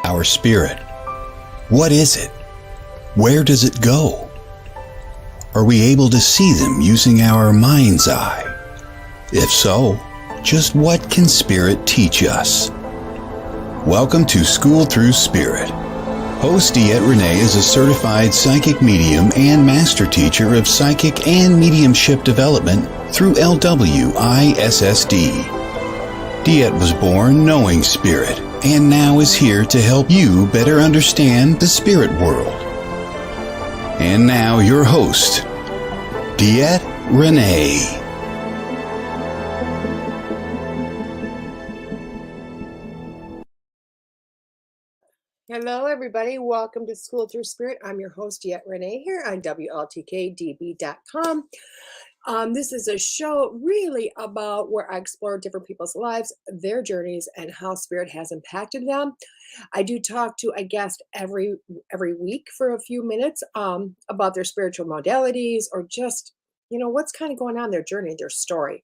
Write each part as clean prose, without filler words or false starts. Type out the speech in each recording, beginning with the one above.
Our spirit. What is it? Where does it go? Are we able to see them using our mind's eye? If so, just what can spirit teach us? Welcome to School Through Spirit. Host DeEtte Renee is a certified psychic medium and master teacher of psychic and mediumship development through LWISSD. DeEtte was born knowing spirit and now is here to help you better understand the spirit world. And now your host, DeEtte Renee. Hello, everybody. Welcome to School Through Spirit. I'm your host, DeEtte Renee, here on WLTKDB.com. This is a show really about where I explore different people's lives, their journeys, and how spirit has impacted them. I do talk to a guest every week for a few minutes about their spiritual modalities or just, what's kind of going on in their journey, their story.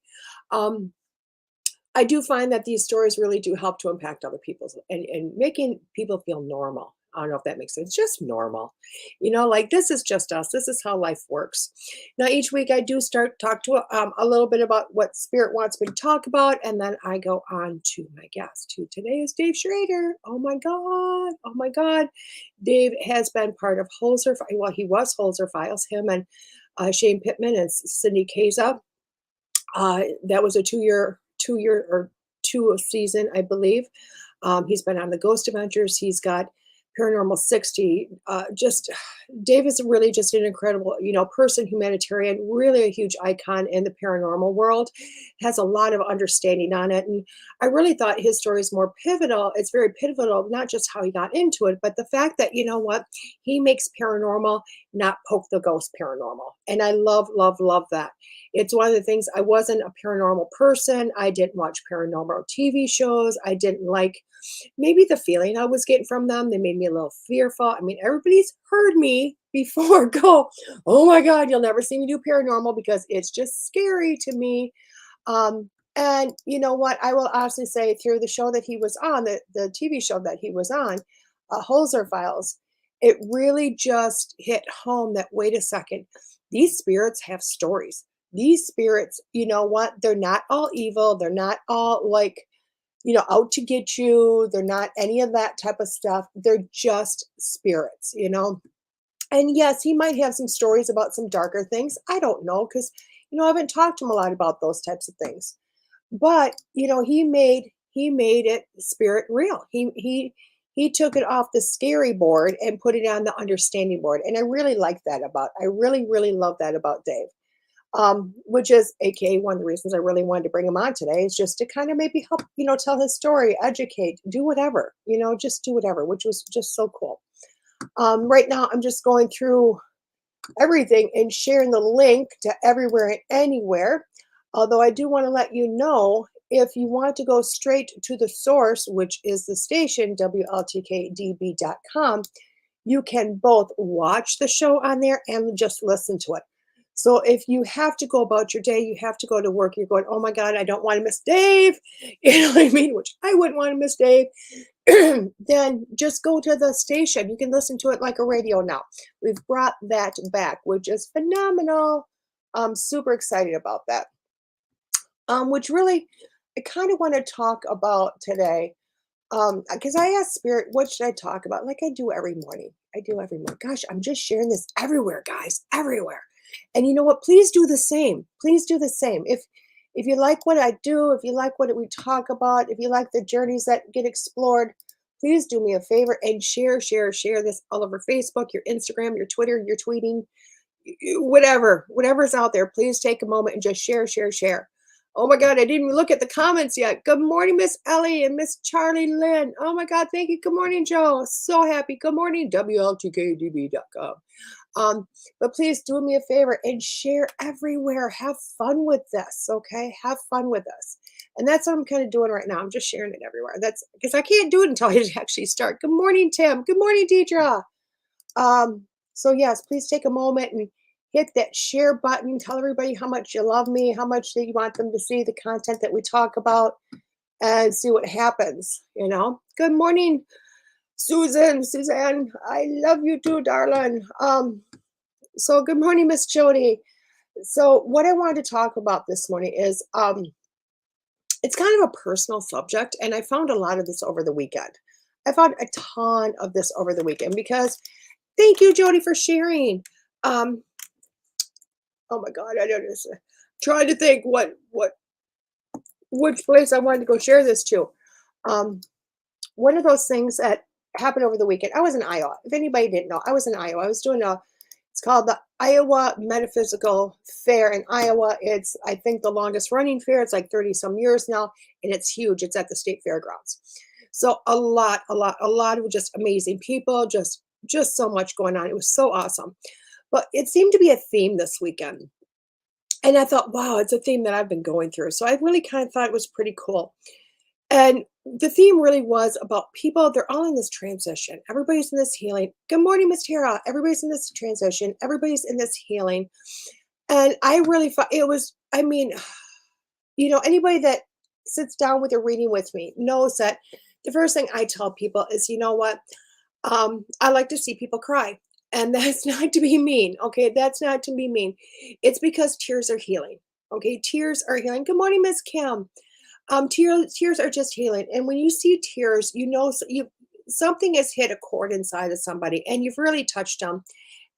I do find that these stories really do help to impact other people's and making people feel normal. I don't know if that makes sense. Just normal. Like this is just us. This is how life works. Now, each week I do talk to a little bit about what spirit wants me to talk about. And then I go on to my guest, who today is Dave Schrader. Oh my God. Oh my God. Dave has been part of Holzer. Well, he was Holzer Files, him and Shane Pittman and Cindy Kaza. That was a two season, I believe. He's been on the Ghost Adventures. He's got Paranormal 60. Dave is really just an incredible, person, humanitarian, really a huge icon in the paranormal world, has a lot of understanding on it. And I really thought his story is more pivotal. It's very pivotal, not just how he got into it, but the fact that, he makes paranormal, not poke the ghost paranormal. And I love, love, love that. It's one of the things. I wasn't a paranormal person. I didn't watch paranormal TV shows. I didn't like maybe the feeling I was getting from them. They made me a little fearful. I mean, everybody's heard me before go, oh my God, you'll never see me do paranormal because it's just scary to me. And you know what? I will honestly say through the show that he was on, the TV show that he was on, Holzer Files, it really just hit home that, wait a second, these spirits have stories. These spirits, you know what? They're not all evil. They're not all like, out to get you. They're not any of that type of stuff. They're just spirits, And yes, he might have some stories about some darker things. I don't know because, I haven't talked to him a lot about those types of things. But, he made it spirit real. He took it off the scary board and put it on the understanding board. And I really really, really love that about Dave. Which is aka one of the reasons I really wanted to bring him on today, is just to kind of maybe help, tell his story, educate, do whatever, just do whatever, which was just so cool. Right now I'm just going through everything and sharing the link to Everywhere and Anywhere. Although I do want to let you know, if you want to go straight to the source, which is the station, WLTKDB.com, you can both watch the show on there and just listen to it. So if you have to go about your day, you have to go to work, you're going, oh my God, I don't want to miss Dave. You know what I mean? Which I wouldn't want to miss Dave. Then just go to the station. You can listen to it like a radio now. We've brought that back, which is phenomenal. I'm super excited about that. Which really, I kind of want to talk about today. Because I asked Spirit, what should I talk about? Like I do every morning. Gosh, I'm just sharing this everywhere, guys, everywhere. And you know what? Please do the same. Please do the same. If you like what I do, if you like what we talk about, if you like the journeys that get explored, please do me a favor and share this all over Facebook, your Instagram, your Twitter, your tweeting, whatever's out there. Please take a moment and just share. Oh my God, I didn't even look at the comments yet. Good morning, Miss Ellie and Miss Charlie Lynn. Oh my God, thank you. Good morning, Joe. So happy. Good morning, WLTKDB.com. But please do me a favor and share everywhere. Have fun with this, okay? Have fun with us. And that's what I'm kind of doing right now. I'm just sharing it everywhere. That's because I can't do it until I actually start. Good morning, Tim. Good morning, Deidre. So yes, please take a moment and hit that share button. Tell everybody how much you love me, how much that you want them to see the content that we talk about, and see what happens, Good morning, Suzanne, I love you too, darling. So good morning, Miss Jody. So what I wanted to talk about this morning is it's kind of a personal subject, and I found a lot of this over the weekend. I found a ton of this over the weekend because thank you, Jody, for sharing. Um, oh my God, I don't know. Trying to think which place I wanted to go share this to. Um, One of those things that happened over the weekend. I was in Iowa. If anybody didn't know, I was in Iowa. I was doing it's called the Iowa Metaphysical Fair in Iowa. It's, I think, the longest running fair. It's like 30 some years now, and it's huge. It's at the state fairgrounds. So a lot of just amazing people, just so much going on. It was so awesome. But it seemed to be a theme this weekend. And I thought, wow, it's a theme that I've been going through. So I really kind of thought it was pretty cool. And the theme really was about people, they're all in this transition. Everybody's in this healing. Good morning, Miss Tara. Everybody's in this transition. Everybody's in this healing. And I really thought it was, I mean, anybody that sits down with a reading with me knows that the first thing I tell people is, you know what? I like to see people cry. And that's not to be mean. Okay. That's not to be mean. It's because tears are healing. Okay. Tears are healing. Good morning, Miss Kim. Tears are just healing, and when you see tears, you know you something has hit a chord inside of somebody, and you've really touched them,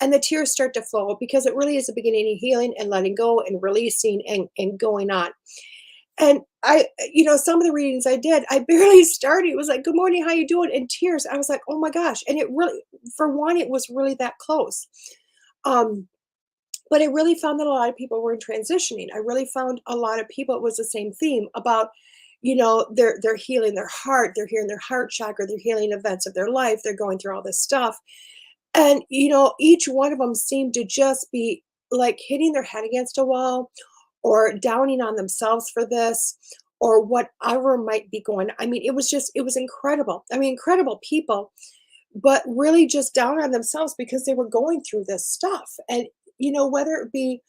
and the tears start to flow because it really is the beginning of healing and letting go and releasing and going on. And some of the readings I did, I barely started. It was like, "Good morning, how you doing?" And tears. I was like, "Oh my gosh!" And it really, for one, it was really that close. Um, but I really found that a lot of people were transitioning. I really found a lot of people, it was the same theme about, they're healing their heart, they're healing their heart chakra, they're healing events of their life, they're going through all this stuff. And, each one of them seemed to just be like hitting their head against a wall or downing on themselves for this or whatever might be going on. I mean, it was incredible. I mean, incredible people, but really just down on themselves because they were going through this stuff. And, whether it be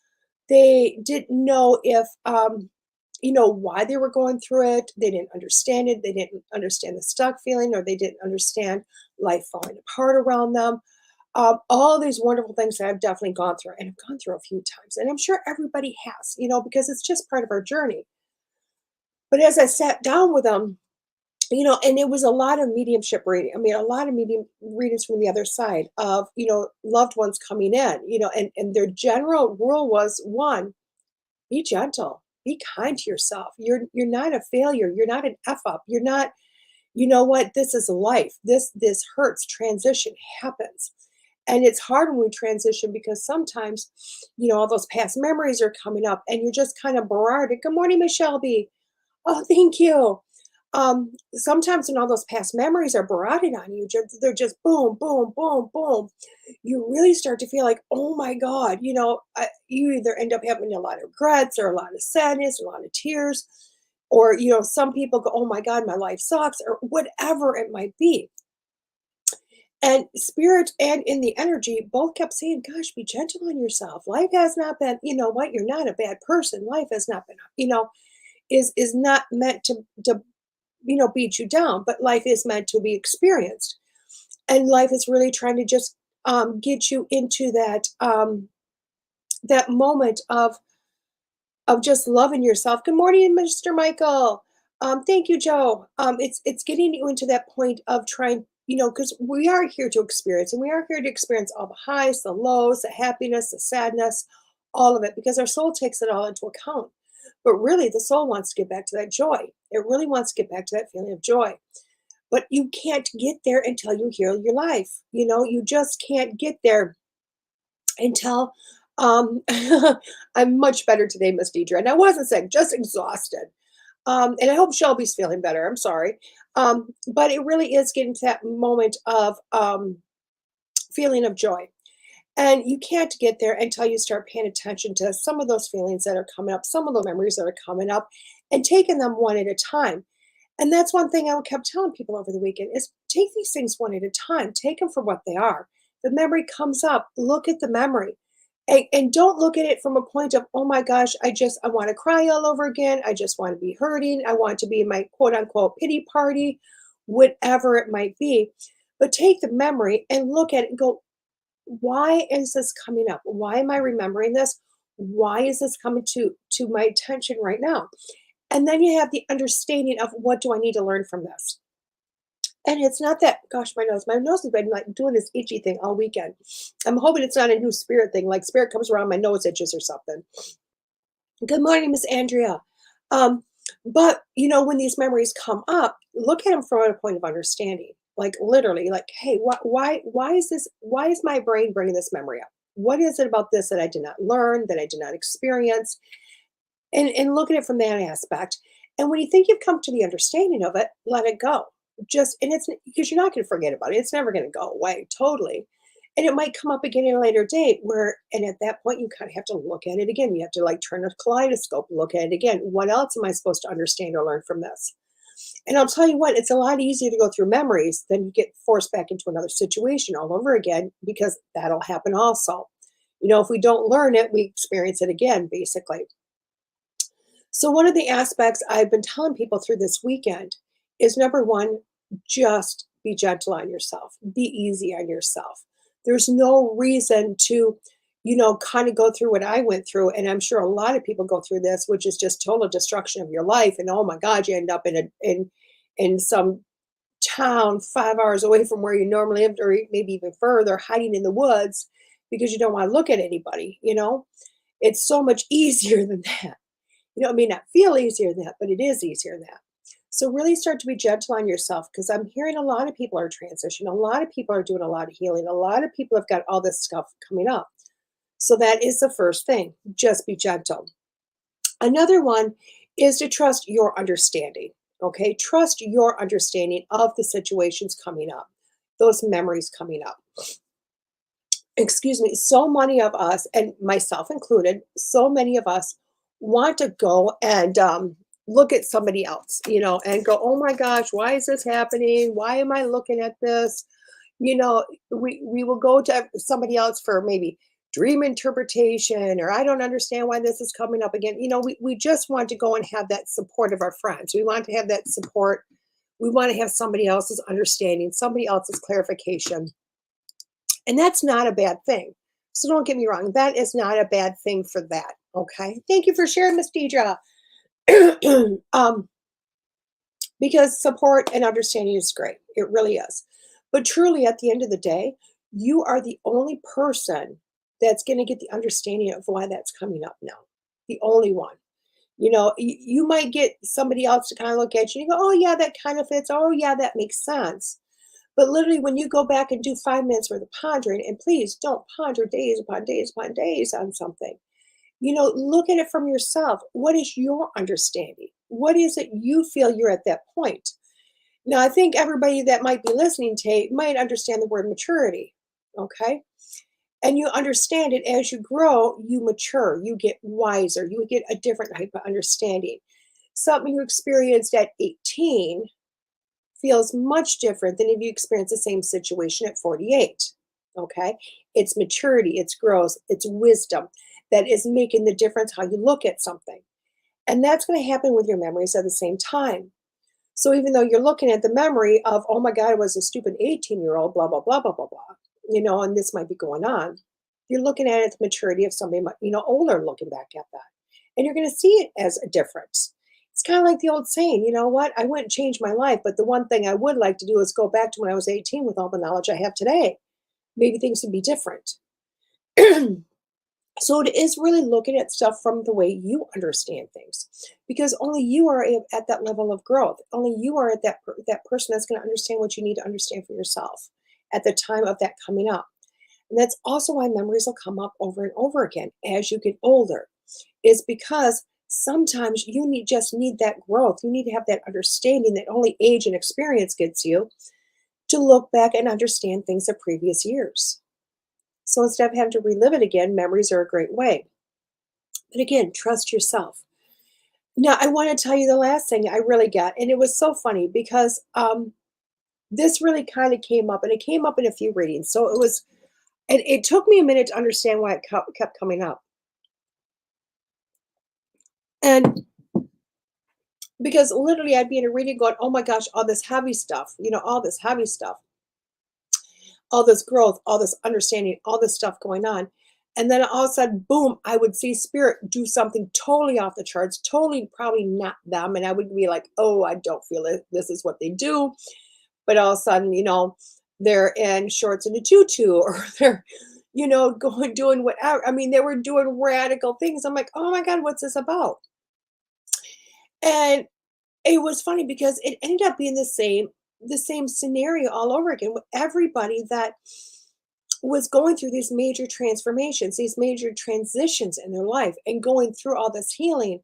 they didn't know if, why they were going through it, they didn't understand it, they didn't understand the stuck feeling, or they didn't understand life falling apart around them. All these wonderful things that I've definitely gone through, and I've gone through a few times, and I'm sure everybody has, because it's just part of our journey. But as I sat down with them, and it was a lot of mediumship reading. I mean, a lot of medium readings from the other side of, loved ones coming in, and their general rule was one, be gentle, be kind to yourself. You're not a failure. You're not an F up. You're not, you know what? This is life. This hurts. Transition happens. And it's hard when we transition because sometimes, all those past memories are coming up and you're just kind of berarded. Good morning, Miss Shelby. Oh, thank you. Sometimes when all those past memories are barraging on you, they're just boom, boom, boom, boom. You really start to feel like, oh my God, you either end up having a lot of regrets or a lot of sadness, or a lot of tears, or, some people go, oh my God, my life sucks, or whatever it might be. And spirit and in the energy both kept saying, gosh, be gentle on yourself. Life has not been, you know what, you're not a bad person. Life has not been, is not meant to beat you down, but life is meant to be experienced. And life is really trying to just get you into that moment of just loving yourself. Good morning, Mr. Michael. Thank you, Joe. It's getting you into that point of trying, because we are here to experience, and we are here to experience all the highs, the lows, the happiness, the sadness, all of it, because our soul takes it all into account. But really, the soul wants to get back to that joy. It really wants to get back to that feeling of joy. But you can't get there until you heal your life. You just can't get there until I'm much better today, Miss Deidre. And I wasn't sick, just exhausted. And I hope Shelby's feeling better. I'm sorry. But it really is getting to that moment of feeling of joy. And you can't get there until you start paying attention to some of those feelings that are coming up, some of the memories that are coming up, and taking them one at a time. And that's one thing I kept telling people over the weekend is take these things one at a time. Take them for what they are. The memory comes up. Look at the memory. And don't look at it from a point of, oh my gosh, I want to cry all over again. I just want to be hurting. I want to be in my quote unquote pity party, whatever it might be. But take the memory and look at it and go, why is this coming up? Why am I remembering this? Why is this coming to my attention right now? And then you have the understanding of what do I need to learn from this? And it's not that, gosh, my nose has been like doing this itchy thing all weekend. I'm hoping it's not a new spirit thing, like spirit comes around, my nose itches or something. Good morning, Miss Andrea. Um, but when these memories come up, look at them from a point of understanding. Like literally, like, hey, why is this? Why is my brain bringing this memory up? What is it about this that I did not learn, that I did not experience? And look at it from that aspect. And when you think you've come to the understanding of it, let it go. Just and it's because you're not going to forget about it. It's never going to go away totally. And it might come up again in a later date where, and at that point, you kind of have to look at it again. You have to like turn a kaleidoscope, look at it again. What else am I supposed to understand or learn from this? And I'll tell you what, it's a lot easier to go through memories than you get forced back into another situation all over again because that'll happen also. If we don't learn it, we experience it again, basically. So, one of the aspects I've been telling people through this weekend is number one, just be gentle on yourself, be easy on yourself. There's no reason to, kind of go through what I went through. And I'm sure a lot of people go through this, which is just total destruction of your life. And oh my God, you end up in some town 5 hours away from where you normally lived, or maybe even further, hiding in the woods because you don't want to look at anybody. It's so much easier than that. It may not feel easier than that, but it is easier than that. So really start to be gentle on yourself because I'm hearing a lot of people are transitioning. A lot of people are doing a lot of healing. A lot of people have got all this stuff coming up. So that is the first thing. Just be gentle. Another one is to trust your understanding. Okay. Trust your understanding of the situations coming up, those memories coming up. Excuse me. So many of us, and myself included, so many of us want to go and look at somebody else, and go, oh my gosh, why is this happening? Why am I looking at this? We will go to somebody else for maybe dream interpretation, or I don't understand why this is coming up again. We just want to go and have that support of our friends. We want to have that support. We want to have somebody else's understanding, somebody else's clarification. And that's not a bad thing. So don't get me wrong. That is not a bad thing for that. Okay. Thank you for sharing, Miss Deidre. um, because support and understanding is great. It really is. But truly, at the end of the day, you are the only person that's going to get the understanding of why that's coming up now. The only one. You might get somebody else to kind of look at you and go, oh, yeah, that kind of fits. Oh, yeah, that makes sense. But literally, when you go back and do 5 minutes worth of pondering, and please don't ponder days upon days upon days on something, look at it from yourself. What is your understanding? What is it you feel you're at that point? Now, I think everybody that might be listening to might understand the word maturity. Okay. And you understand it as you grow, you mature, you get wiser, you get a different type of understanding. Something you experienced at 18 feels much different than if you experience the same situation at 48. Okay. It's maturity, it's growth, it's wisdom that is making the difference how you look at something. And that's going to happen with your memories at the same time. So even though you're looking at the memory of, oh my God, it was a stupid 18-year-old, blah, blah, blah, blah, blah, blah, and this might be going on. You're looking at it the maturity of somebody, older looking back at that. And you're going to see it as a difference. It's kind of like the old saying, you know what? I wouldn't change my life, but the one thing I would like to do is go back to when I was 18 with all the knowledge I have today. Maybe things would be different. So it is really looking at stuff from the way you understand things, because only you are at that level of growth. Only you are at that person that's going to understand what you need to understand for yourself at the time of that coming up. And that's also why memories will come up over and over again as you get older, is because sometimes you just need that growth. You need to have that understanding that only age and experience gets you to look back and understand things of previous years. So instead of having to relive it again, memories are a great way. But again, trust yourself. Now, I want to tell you the last thing I really got, and it was so funny because this really kind of came up, and it came up in a few readings. So and it took me a minute to understand why it kept coming up. And because literally I'd be in a reading going, oh my gosh, all this heavy stuff, all this heavy stuff. all this growth, all this understanding, all this stuff going on. And then all of a sudden, boom, I would see spirit do something totally off the charts, totally probably not them. And I would be like, oh, I don't feel it. This is what they do. But all of a sudden, they're in shorts and a tutu, or they're, going, doing whatever. I mean, they were doing radical things. I'm like, oh my God, what's this about? And it was funny because it ended up being the same scenario all over again with everybody that was going through these major transformations, these major transitions in their life, and going through all this healing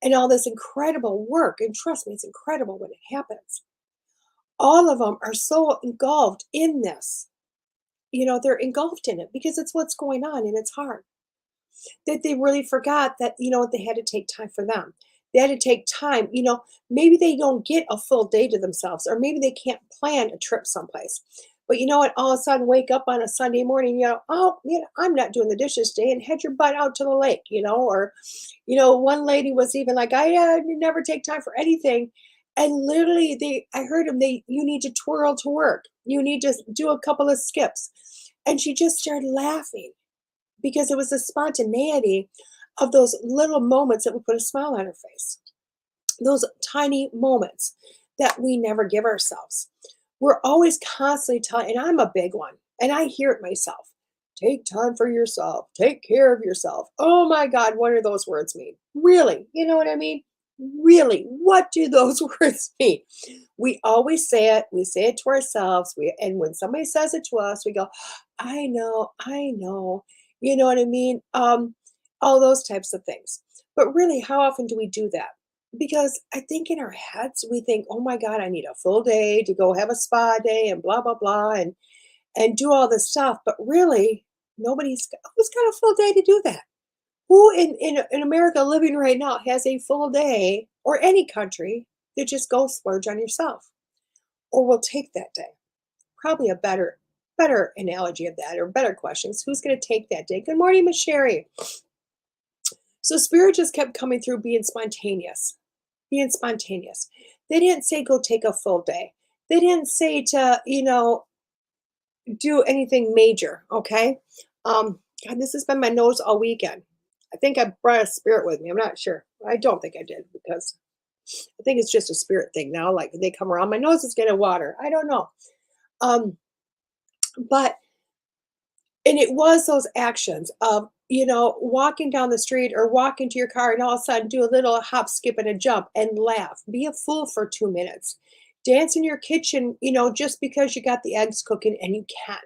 and all this incredible work. And trust me, it's incredible when it happens. All of them are so engulfed in this. They're engulfed in it because it's what's going on and it's hard. That they really forgot that, they had to take time for them. They had to take time, maybe they don't get a full day to themselves, or maybe they can't plan a trip someplace. But you know what? All of a sudden, wake up on a Sunday morning, oh, I'm not doing the dishes today, and head your butt out to the lake, or, one lady was even like, I never take time for anything. And literally, I heard them, you need to twirl to work. You need to do a couple of skips. And she just started laughing because it was the spontaneity of those little moments that would put a smile on her face. Those tiny moments that we never give ourselves. We're always constantly telling, and I'm a big one, and I hear it myself. Take time for yourself. Take care of yourself. Oh my God, what do those words mean? Really? You know what I mean? Really, what do those words mean? We always say it. We say it to ourselves. And when somebody says it to us, we go, I know, I know. You know what I mean? All those types of things. But really, how often do we do that? Because I think in our heads, we think, oh my God, I need a full day to go have a spa day and blah, blah, blah, and do all this stuff. But really, who's got a full day to do that? Who in America living right now has a full day, or any country, to just go splurge on yourself? Or will take that day? Probably a better analogy of that, or better questions. Who's going to take that day? Good morning, Miss Sherry. So spirit just kept coming through, being spontaneous, being spontaneous. They didn't say go take a full day. They didn't say to, do anything major. Okay. God, this has been my nose all weekend. I think I brought a spirit with me. I'm not sure. I don't think I did, because I think it's just a spirit thing now. Like they come around, my nose is getting water. I don't know. Um, but And it was those actions of, walking down the street or walking to your car, and all of a sudden do a little hop, skip, and a jump and laugh. Be a fool for 2 minutes. Dance in your kitchen, just because you got the eggs cooking and you can.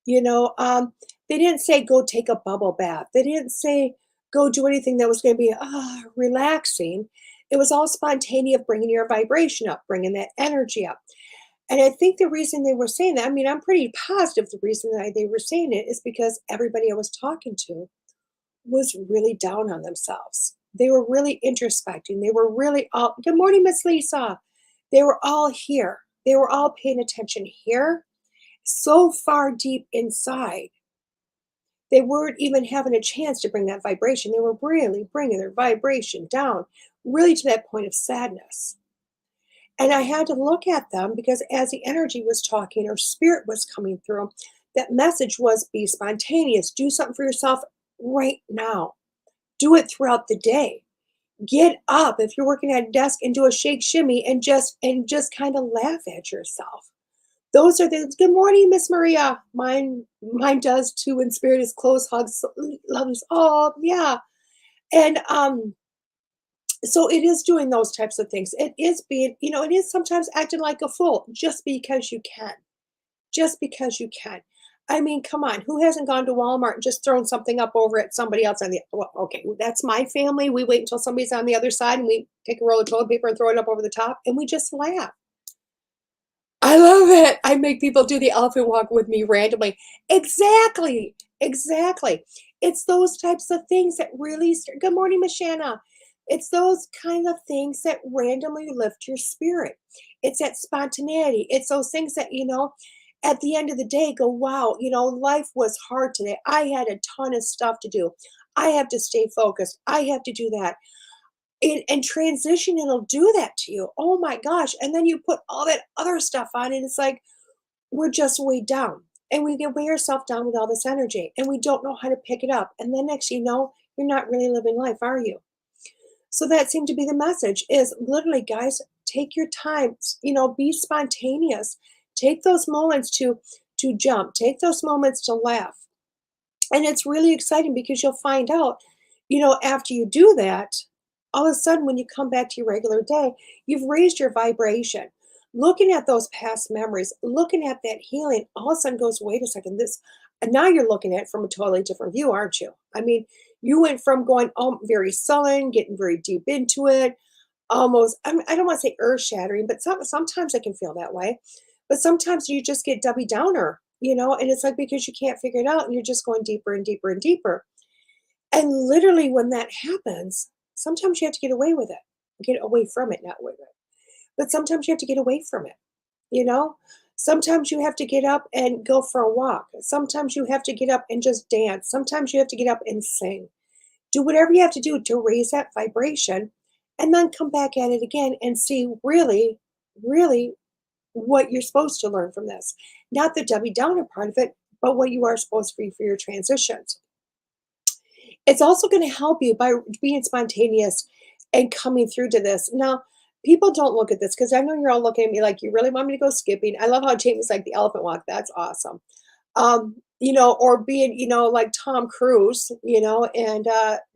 They didn't say go take a bubble bath. They didn't say go do anything that was going to be relaxing. It was all spontaneous, bringing your vibration up, bringing that energy up. And I think the reason they were saying that, I mean, I'm pretty positive the reason that they were saying it is because everybody I was talking to was really down on themselves. They were really introspecting. They were really all, good morning, Miss Lisa. They were all here. They were all paying attention here, so far deep inside. They weren't even having a chance to bring that vibration. They were really bringing their vibration down, really to that point of sadness. And I had to look at them because as the energy was talking or spirit was coming through, that message was be spontaneous. Do something for yourself right now. Do it throughout the day. Get up if you're working at a desk and do a shake shimmy and just kind of laugh at yourself. Those are the good morning, Miss Maria. Mine does too. When spirit is close, hugs, loves. Oh yeah. And so it is doing those types of things. It is being, it is sometimes acting like a fool just because you can. Just because you can. I mean, come on, who hasn't gone to Walmart and just thrown something up over at somebody else well, okay, that's my family. We wait until somebody's on the other side and we take a roll of toilet paper and throw it up over the top and we just laugh. I love it. I make people do the elephant walk with me randomly. Exactly. Exactly. It's those types of things that really good morning, Miss Shanna. It's those kind of things that randomly lift your spirit. It's that spontaneity. It's those things that, at the end of the day go, wow, life was hard today. I had a ton of stuff to do. I have to stay focused. I have to do that. And transition, it'll do that to you. Oh my gosh. And then you put all that other stuff on and it's like, we're just way down. And we can weigh ourselves down with all this energy and we don't know how to pick it up. And then next you know, you're not really living life, are you? So that seemed to be the message is literally, guys, take your time, be spontaneous. Take those moments to jump, take those moments to laugh. And it's really exciting because you'll find out, after you do that, all of a sudden when you come back to your regular day, you've raised your vibration. Looking at those past memories, looking at that healing, all of a sudden goes, wait a second, this, and now you're looking at it from a totally different view, aren't you? I mean, you went from going very sullen, getting very deep into it, almost, I don't want to say earth shattering, but sometimes I can feel that way. But sometimes you just get Debbie Downer, and it's like because you can't figure it out and you're just going deeper and deeper and deeper. And literally, when that happens, sometimes you have to get away with it, get away from it, not with it. But sometimes you have to get away from it, you know? Sometimes you have to get up and go for a walk. Sometimes you have to get up and just dance. Sometimes you have to get up and sing. Do whatever you have to do to raise that vibration and then come back at it again and see really, really what you're supposed to learn from this. Not the Debbie Downer part of it, but what you are supposed to be for your transitions. It's also going to help you by being spontaneous and coming through to this. Now, people don't look at this because I know you're all looking at me like, you really want me to go skipping? I love how Jamie's like the elephant walk. That's awesome. Or being, like Tom Cruise, and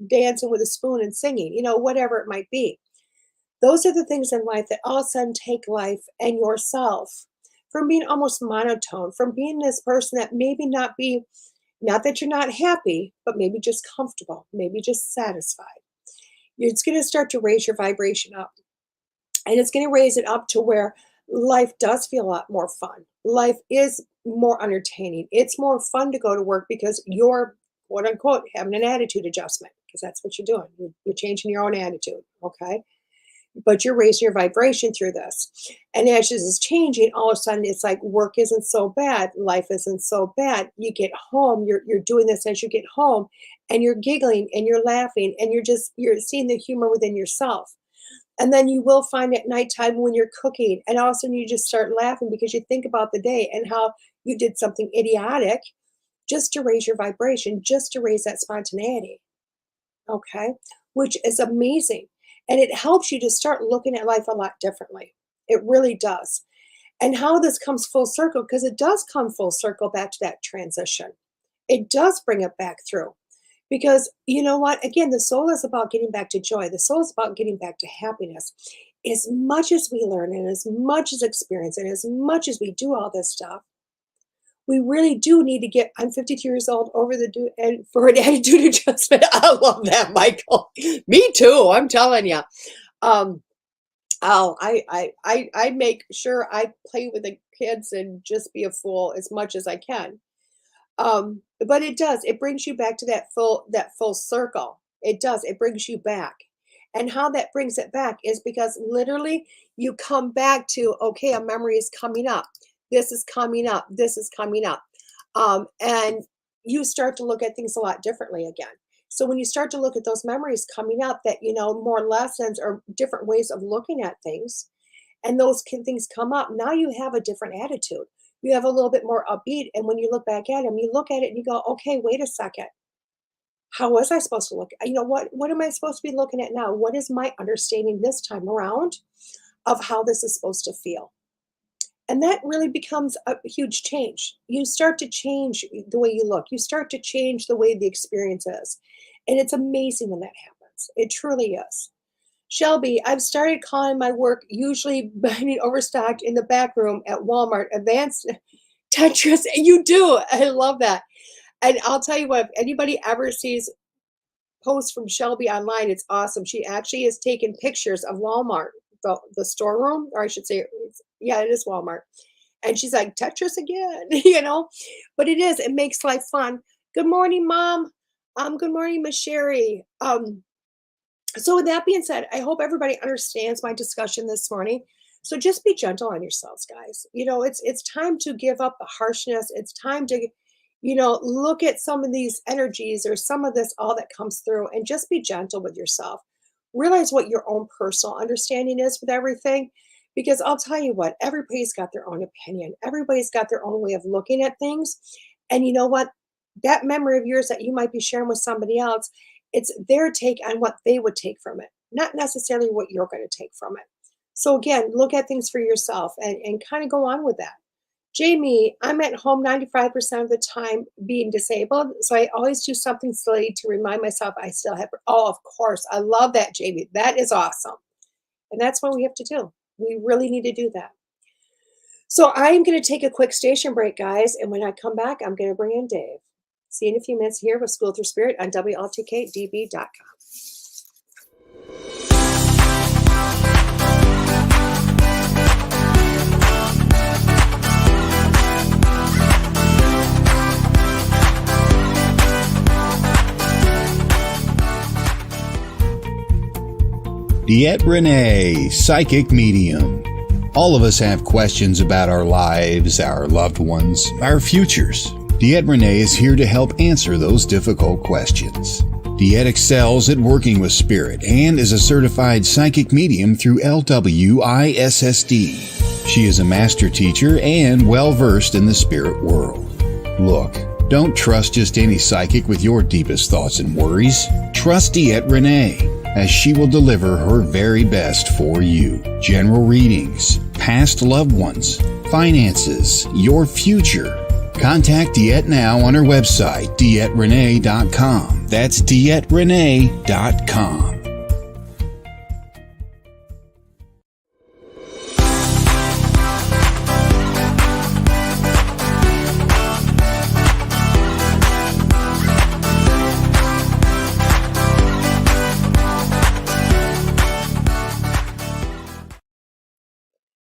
dancing with a spoon and singing, whatever it might be. Those are the things in life that all of a sudden take life and yourself from being almost monotone, from being this person that maybe not that you're not happy, but maybe just comfortable, maybe just satisfied. It's going to start to raise your vibration up. And it's going to raise it up to where life does feel a lot more fun. Life is more entertaining. It's more fun to go to work because you're, quote unquote, having an attitude adjustment because that's what you're doing. You're changing your own attitude. Okay. But you're raising your vibration through this. And as this is changing, all of a sudden it's like work isn't so bad. Life isn't so bad. You get home, you're doing this as you get home and you're giggling and you're laughing and you're seeing the humor within yourself. And then you will find at nighttime when you're cooking and all of a sudden you just start laughing because you think about the day and how you did something idiotic just to raise your vibration, just to raise that spontaneity. Okay. Which is amazing. And it helps you to start looking at life a lot differently. It really does. And how this comes full circle, because it does come full circle back to that transition. It does bring it back through. Because you know what? Again, the soul is about getting back to joy. The soul is about getting back to happiness. As much as we learn and as much as experience and as much as we do all this stuff, we really do need to get, I'm 52 years old, over the do and for an attitude adjustment. I love that, Michael. Me too, I'm telling you. Um, I make sure I play with the kids and just be a fool as much as I can. But it does, it brings you back to that full circle. It does, it brings you back. And how that brings it back is because literally you come back to, okay, a memory is coming up. This is coming up. This is coming up. And you start to look at things a lot differently again. So when you start to look at those memories coming up that, more lessons or different ways of looking at things, and things come up, now you have a different attitude. You have a little bit more upbeat. And when you look back at them, you look at it and you go, okay, wait a second. How was I supposed to look? What am I supposed to be looking at now? What is my understanding this time around of how this is supposed to feel? And that really becomes a huge change. You start to change the way you look. You start to change the way the experience is. And it's amazing when that happens. It truly is. Shelby, I've started calling my work usually buying overstocked in the back room at Walmart, advanced Tetris. And you do. I love that. And I'll tell you what, if anybody ever sees posts from Shelby online, it's awesome. She actually has taken pictures of Walmart, the storeroom, or I should say, yeah, it is Walmart. And she's like, Tetris again, but it makes life fun. Good morning, Mom. Good morning, Miss Sherry. So with that being said, I hope everybody understands my discussion this morning. So just be gentle on yourselves, guys. It's time to give up the harshness. It's time to, look at some of these energies or some of this, all that comes through, and just be gentle with yourself. Realize what your own personal understanding is with everything, Because I'll tell you what, everybody's got their own opinion. Everybody's got their own way of looking at things. And you know what? That memory of yours that you might be sharing with somebody else, it's their take on what they would take from it, not necessarily what you're going to take from it. So again, look at things for yourself and kind of go on with that. Jamie, I'm at home 95% of the time being disabled. So I always do something silly to remind myself I still have. Oh, of course. I love that, Jamie. That is awesome. And that's what we have to do. We really need to do that. So I'm going to take a quick station break, guys. And when I come back, I'm going to bring in Dave. See you in a few minutes here with School Through Spirit on WLTKDB.com. DeEtte Renee, Psychic Medium. All of us have questions about our lives, our loved ones, our futures. DeEtte Renee is here to help answer those difficult questions. DeEtte excels at working with spirit and is a certified psychic medium through LWISSD. She is a master teacher and well-versed in the spirit world. Look, don't trust just any psychic with your deepest thoughts and worries. Trust DeEtte Renee, as she will deliver her very best for you. General readings, past loved ones, finances, your future. Contact DeEtte now on her website, DeEtteRenee.com. That's DeEtteRenee.com.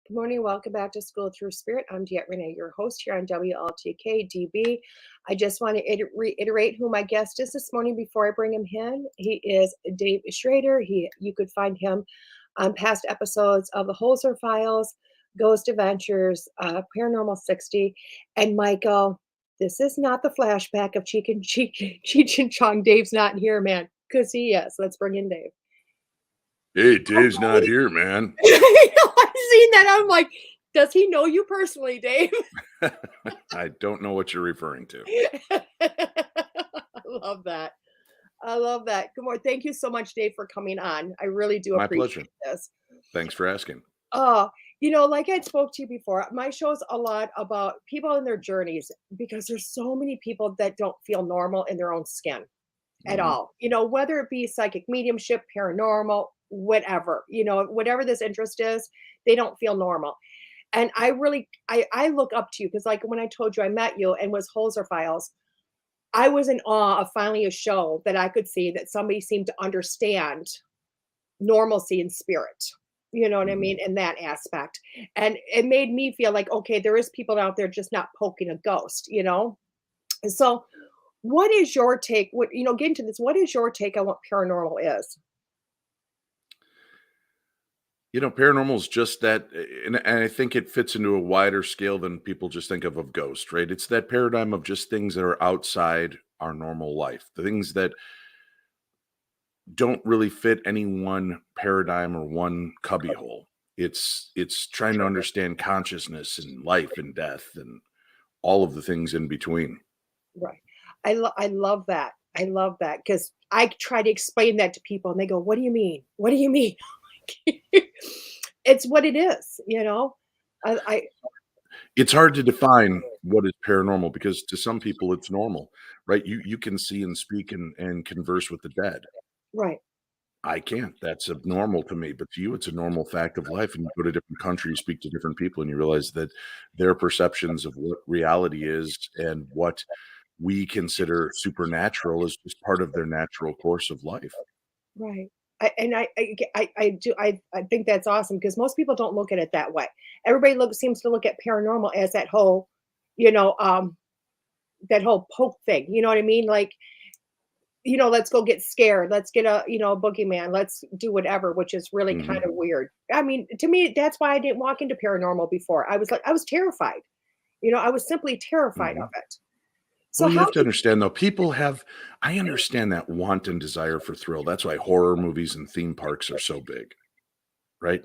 Good morning. Welcome back to School Through Spirit. I'm DeEtte Renee, your host here on WLTKDB. I just want to reiterate who my guest is this morning before I bring him in. He is Dave Schrader. You could find him on past episodes of the Holzer Files, Ghost Adventures, Paranormal 60. And Michael, this is not the flashback of Cheech and Chong. Dave's not here, man, because he is. Let's bring in Dave. Hey, Dave's not here, man. I've seen that. I'm like, does he know you personally, Dave? I don't know what you're referring to. I love that. I love that. Good morning. Thank you so much, Dave, for coming on. I really do My appreciate pleasure. this. Thanks for asking. Like I spoke to you before, my show's a lot about people and their journeys because there's so many people that don't feel normal in their own skin at all. Whether it be psychic mediumship, paranormal, whatever, whatever this interest is, they don't feel normal. And I look up to you because, like, when I told you I met you and was Holzer Files, I was in awe of finally a show that I could see that somebody seemed to understand normalcy and spirit. You know what I mean? In that aspect. And it made me feel like, okay, there is people out there just not poking a ghost, And so what is your take? Get into this. What is your take on what paranormal is? Paranormal is just that, and I think it fits into a wider scale than people just think of ghost, right? It's that paradigm of just things that are outside our normal life, the things that don't really fit any one paradigm or one cubbyhole. It's trying to understand consciousness and life and death and all of the things in between. Right. I love that. I love that because I try to explain that to people and they go, "What do you mean? What do you mean?" It's what it is, It's hard to define what is paranormal because to some people it's normal, right? You can see and speak and converse with the dead. Right. I can't. That's abnormal to me, but to you, it's a normal fact of life. And you go to different countries, speak to different people, and you realize that their perceptions of what reality is and what we consider supernatural is just part of their natural course of life. Right. I think that's awesome because most people don't look at it that way. Everybody seems to look at paranormal as that whole, that whole poke thing. You know what I mean? Like, let's go get scared. Let's get a boogeyman. Let's do whatever, which is really kind of weird. I mean, to me, that's why I didn't walk into paranormal before. I was terrified. I was simply terrified of it. So you have to understand, though, I understand that want and desire for thrill. That's why horror movies and theme parks are so big, right?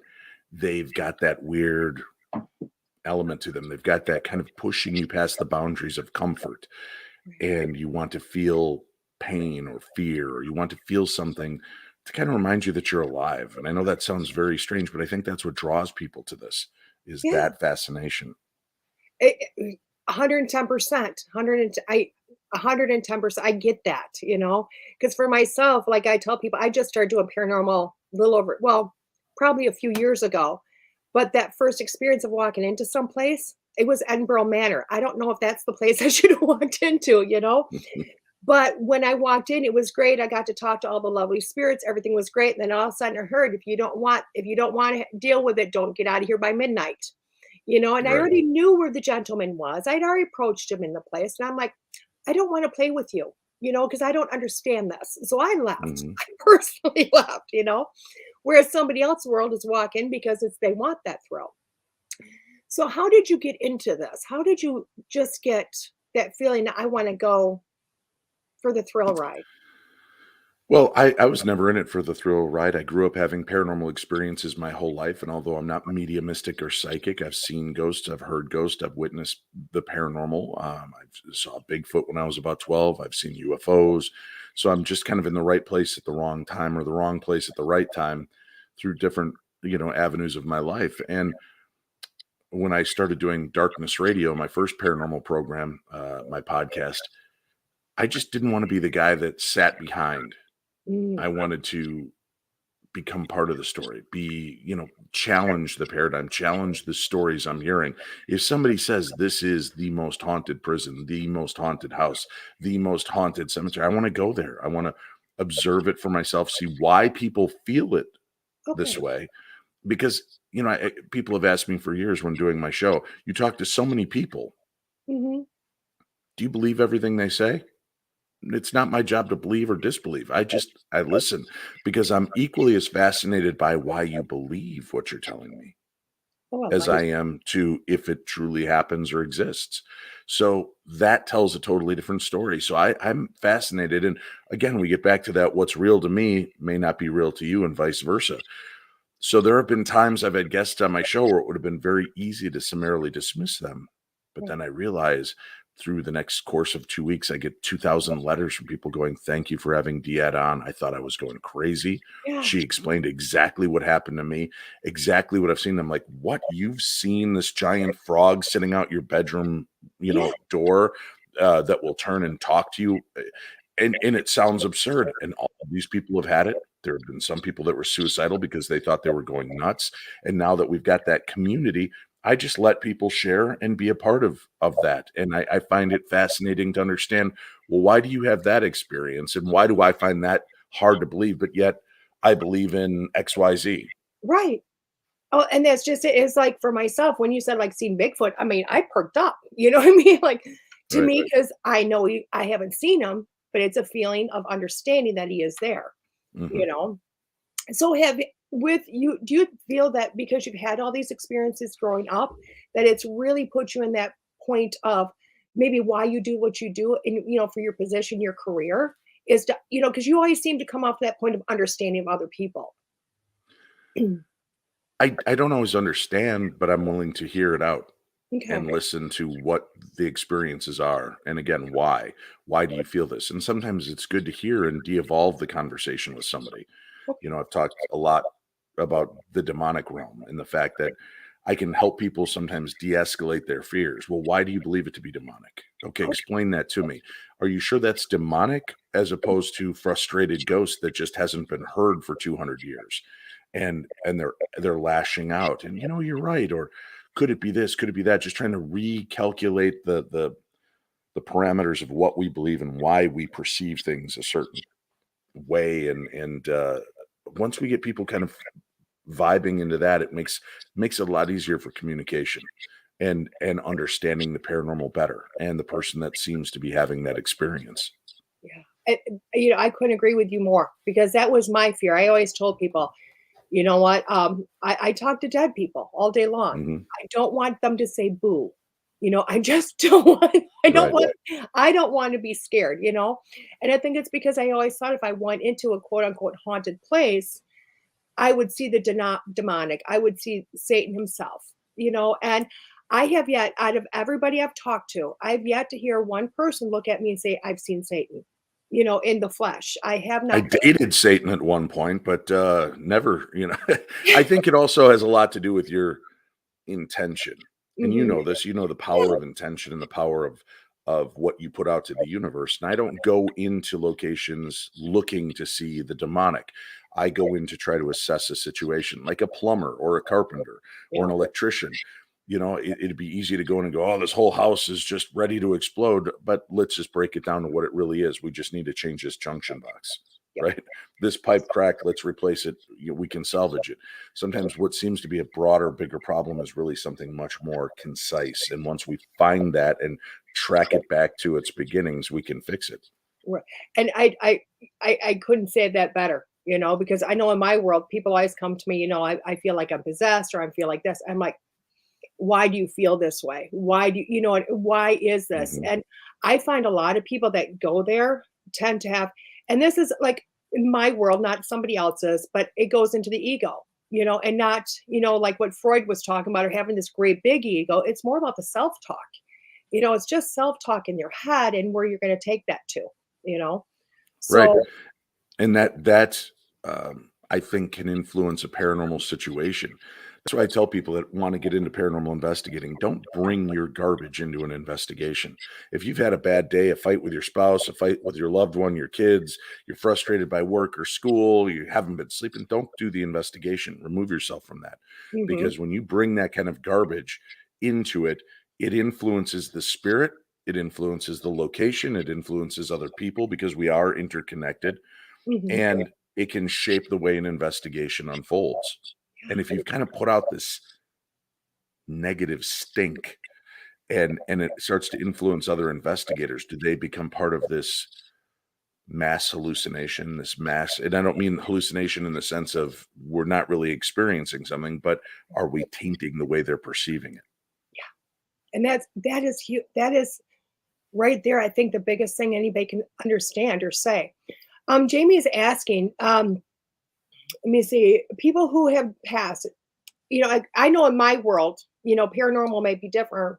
they've got that weird element to them. They've got that kind of pushing you past the boundaries of comfort, and you want to feel pain or fear, or you want to feel something to kind of remind you that you're alive. And I know that sounds very strange, but I think that's what draws people to this, is Yeah. that fascination. 110%, 110%. I get that, because for myself, like I tell people, I just started doing paranormal a little over, well, probably a few years ago. But that first experience of walking into some place, it was Edinburgh Manor. I don't know if that's the place I should have walked into. But when I walked in, it was great. I got to talk to all the lovely spirits. Everything was great. And then all of a sudden I heard, if you don't want to deal with it, don't get out of here by midnight. And I Right. already knew where the gentleman was. I'd already approached him in the place. And I'm like, I don't want to play with you, because I don't understand this. So I left. Mhm. I personally left. Whereas somebody else's world is walking because they want that thrill. So how did you get into this? How did you just get that feeling that I want to go for the thrill ride? Well, I was never in it for the thrill ride. I grew up having paranormal experiences my whole life, and although I'm not mediumistic or psychic, I've seen ghosts, I've heard ghosts, I've witnessed the paranormal. I saw Bigfoot when I was about 12. I've seen UFOs, so I'm just kind of in the right place at the wrong time, or the wrong place at the right time, through different avenues of my life. And when I started doing Darkness Radio, my first paranormal program, my podcast, I just didn't want to be the guy that sat behind. Mm, I wanted to become part of the story, challenge the paradigm, challenge the stories I'm hearing. If somebody says this is the most haunted prison, the most haunted house, the most haunted cemetery, I want to go there. I want to observe it for myself, see why people feel it this okay. way. Because, people have asked me for years when doing my show, you talk to so many people. Hmm. Do you believe everything they say? It's not my job to believe or disbelieve. I listen because I'm equally as fascinated by why you believe what you're telling me Oh, I as like. I am to if it truly happens or exists. So that tells a totally different story. So I'm fascinated. And again, we get back to that what's real to me may not be real to you, and vice versa. So there have been times I've had guests on my show where it would have been very easy to summarily dismiss them. But Right. then I realize through the next course of 2 weeks, I get 2,000 letters from people going, "Thank you for having Diet on. I thought I was going crazy. Yeah. She explained exactly what happened to me, exactly what I've seen." I'm like, "What? You've seen this giant frog sitting out your bedroom, Yeah. door that will turn and talk to you?" And it sounds absurd, and all of these people have had it. There have been some people that were suicidal because they thought they were going nuts, and now that we've got that community, I just let people share and be a part of that, and I find it fascinating to understand, well, why do you have that experience, and why do I find that hard to believe, but yet I believe in XYZ? Right. Oh, and that's just it. It's like for myself, when you said like seeing Bigfoot, I mean, I perked up. You know what I mean? Like to Right. me, because I know I haven't seen him, but it's a feeling of understanding that he is there. You Mhm. know. So with you, do you feel that because you've had all these experiences growing up, that it's really put you in that point of maybe why you do what you do, and for your position, your career is to, because you always seem to come off that point of understanding of other people. I don't always understand, but I'm willing to hear it out Okay. and listen to what the experiences are. And again, why? Why do you feel this? And sometimes it's good to hear and de-evolve the conversation with somebody. I've talked a lot about the demonic realm and the fact that I can help people sometimes de-escalate their fears. Well, why do you believe it to be demonic? Okay, explain that to me. Are you sure that's demonic as opposed to frustrated ghost that just hasn't been heard for 200 years? And they're lashing out. And you're right. Or could it be this? Could it be that? Just trying to recalculate the parameters of what we believe and why we perceive things a certain way. And once we get people kind of vibing into that, it makes it a lot easier for communication and understanding the paranormal better and the person that seems to be having that experience. Yeah. I couldn't agree with you more because that was my fear. I always told people, you know what? I talk to dead people all day long. Mhm. I don't want them to say boo. I just don't want, I don't Right. want, I don't want to be scared. And I think it's because I always thought if I went into a quote unquote haunted place, I would see the demonic. I would see Satan himself, and I have yet, out of everybody I've talked to, I've yet to hear one person look at me and say, I've seen Satan, in the flesh. I have I not. dated Satan at one point, but, never, I think it also has a lot to do with your intention, and you Mhm. know this, you know the Yeah. power of intention and the power of what you put out to the universe, and I don't go into locations looking to see the demonic. I go in to try to assess a situation, like a plumber or a carpenter or Yeah. an electrician. It'd be easy to go in and go, "Oh, this whole house is just ready to explode," but let's just break it down to what it really is. We just need to change this junction box, Yep. right? This pipe cracked, let's replace it. We can salvage it. Sometimes what seems to be a broader, bigger problem is really something much more concise. And once we find that and track it back to its beginnings, we can fix it. Right. And I couldn't say that better, because I know in my world, people always come to me, I feel like I'm possessed or I feel like this. I'm like, why do you feel this way? Why do why is this? Mhm. And I find a lot of people that go there tend to have, and this is like in my world, not somebody else's, but it goes into the ego, and not, like what Freud was talking about, or having this great big ego. It's more about the self-talk. It's just self-talk in your head and where you're going to take that to, you know? Right. So, And that I think can influence a paranormal situation. That's why I tell people that want to get into paranormal investigating, don't bring your garbage into an investigation. If you've had a bad day, a fight with your spouse, a fight with your loved one, your kids, you're frustrated by work or school, you haven't been sleeping, don't do the investigation. Remove yourself from that. mhm, Because when you bring that kind of garbage into it, it influences the spirit, it influences the location, it influences other people because we are interconnected, mhm. and it can shape the way an investigation unfolds. And if you've kind of put out this negative stink and it starts to influence other investigators, do they become part of this mass hallucination, this mass, and I don't mean hallucination in the sense of we're not really experiencing something, but are we tainting the way they're perceiving it? And that is right there, I think the biggest thing anybody can understand or say. Jamie is asking, let me see, people who have passed, I know in my world, paranormal may be different,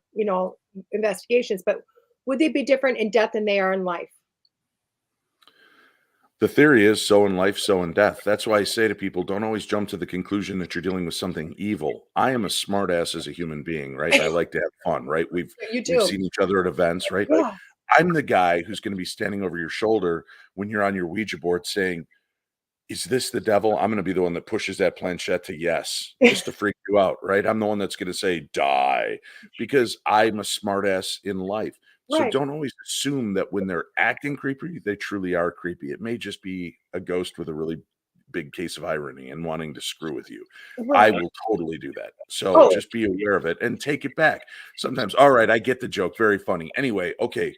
investigations, but would they be different in death than they are in life? The theory is so in life, so in death. That's why I say to people, don't always jump to the conclusion that you're dealing with something evil. I am a smartass as a human being, right? I like to have fun, right? You We've do. seen each other at events, right? Yeah. I'm the guy who's going to be standing over your shoulder when you're on your Ouija board saying, "Is this the devil?" I'm gonna be the one that pushes that planchette to yes, just to freak you out, right? I'm the one that's gonna say, "Die," because I'm a smartass in life. So Right. don't always assume that when they're acting creepy, they truly are creepy. It may just be a ghost with a really big case of irony and wanting to screw with you. I Right. will totally do that. So Oh, just be aware of it and take it back. Sometimes, "All right, I get the joke, very funny. Anyway, okay,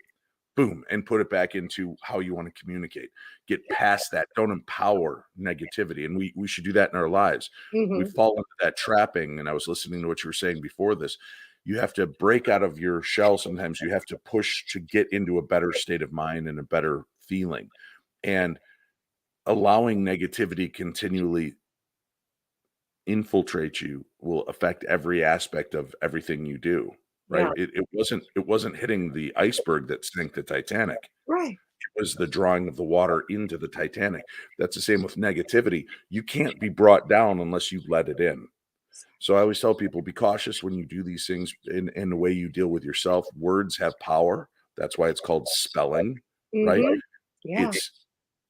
boom," and put it back into how you want to communicate. Get past that. Don't empower negativity. And we should do that in our lives. We mhm. fall into that trapping. And I was listening to what you were saying before this. You have to break out of your shell. Sometimes you have to push to get into a better state of mind and a better feeling. And allowing negativity continually infiltrate you will affect every aspect of everything you do. Yeah. Right. It wasn't hitting the iceberg that sank the Titanic. Right. Was the drawing of the water into the Titanic. That's the same with negativity. You can't be brought down unless you let it in. So I always tell people, be cautious when you do these things in the way you deal with yourself. Words have power. That's why it's called spelling, right? Mhm. Yeah. It's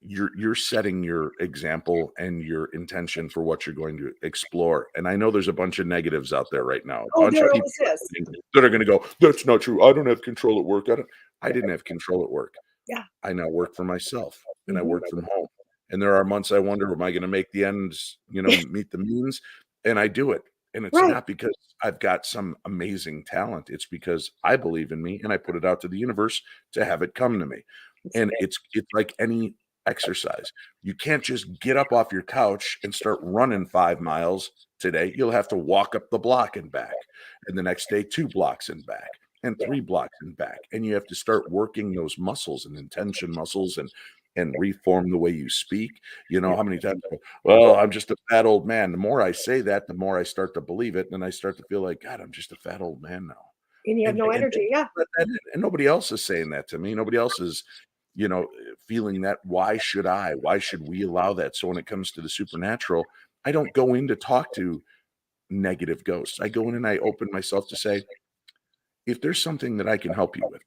you're setting your example and your intention for what you're going to explore. And I know there's a bunch of negatives out there right now. A Oh, bunch of there people always is. that are going to go, "That's not true. I don't have control at work. I didn't have control at work. Yeah. I now work for myself and I Mhm. work from home. And there are months I wonder, am I going to make the ends, meet the means? And I do it. And it's Right. not because I've got some amazing talent. It's because I believe in me and I put it out to the universe to have it come to me. It's And it's like any exercise. You can't just get up off your couch and start running 5 miles today. You'll have to walk up the block and back. And the next day, 2 blocks and back and 3 blocks and back. And you have to start working those muscles and intention muscles and and reform the way you speak. You know how many times, I go, well, I'm just a fat old man. The more I say that, the more I start to believe it, and I start to feel like, God, I'm just a fat old man now. And you have no energy. Yeah. And nobody else is saying that to me. Nobody else is, feeling that. Why should I? Why should we allow that? So when it comes to the supernatural, I don't go in to talk to negative ghosts. I go in and I open myself to say, if there's something that I can help you with,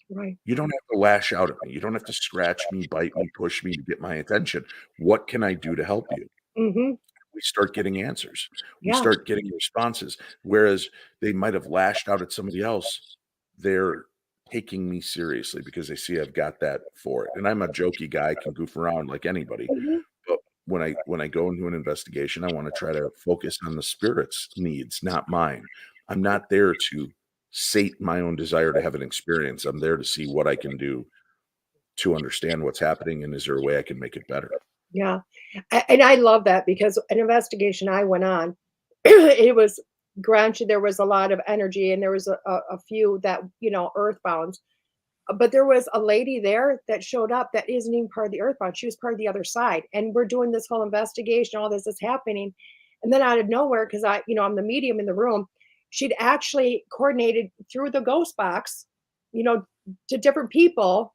Right. you don't have to lash out at me. You don't have to scratch me, bite me, push me to get my attention. What can I do to help you? Hmm. We start getting answers. We Yeah. start getting responses. Whereas they might have lashed out at somebody else, they're taking me seriously because they see I've got that for it. And I'm a jokey guy, can goof around like anybody. Hmm. But when I go into an investigation, I want to try to focus on the spirit's needs, not mine. I'm not there to sate my own desire to have an experience. I'm there to see what I can do to understand what's happening and is there a way I can make it better. Yeah. And I love that because an investigation I went on, it was granted there was a lot of energy and there was a few that, earthbound. But there was a lady there that showed up that isn't even part of the earthbound. She was part of the other side. And we're doing this whole investigation, all this is happening. And then out of nowhere, because I'm the medium in the room, she'd actually coordinated through the ghost box, you know, to different people,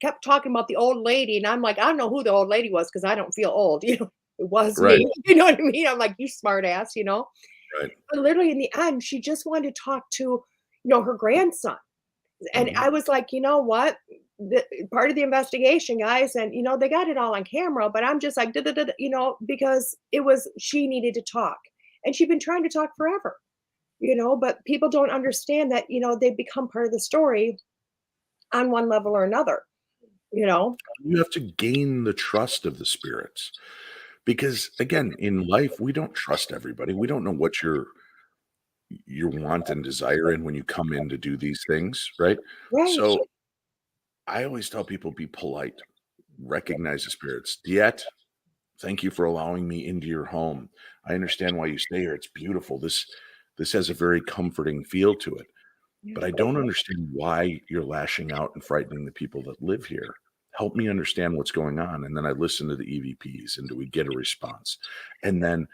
kept talking about the old lady. And I'm like, I don't know who the old lady was because I don't feel old. It was Right. me. You know what I mean? I'm like, you smart ass. Right. But literally in the end, she just wanted to talk to, her grandson. And Mhm. I was like, you know what? Part of the investigation, guys, and they got it all on camera, but I'm just like, "Duh, duh, duh, duh," because she needed to talk, and she'd been trying to talk forever, but people don't understand that, they become part of the story on one level or another, you know. You have to gain the trust of the spirits because again, in life, we don't trust everybody. We don't know what your want and desire in when you come in to do these things, right? Right. So I always tell people be polite, recognize the spirits. Diet, thank you for allowing me into your home. I understand why you stay here. It's beautiful. This has a very comforting feel to it. Yeah. But I don't understand why you're lashing out and frightening the people that live here. Help me understand what's going on. And then I listen to the EVPs and do we get a response? And then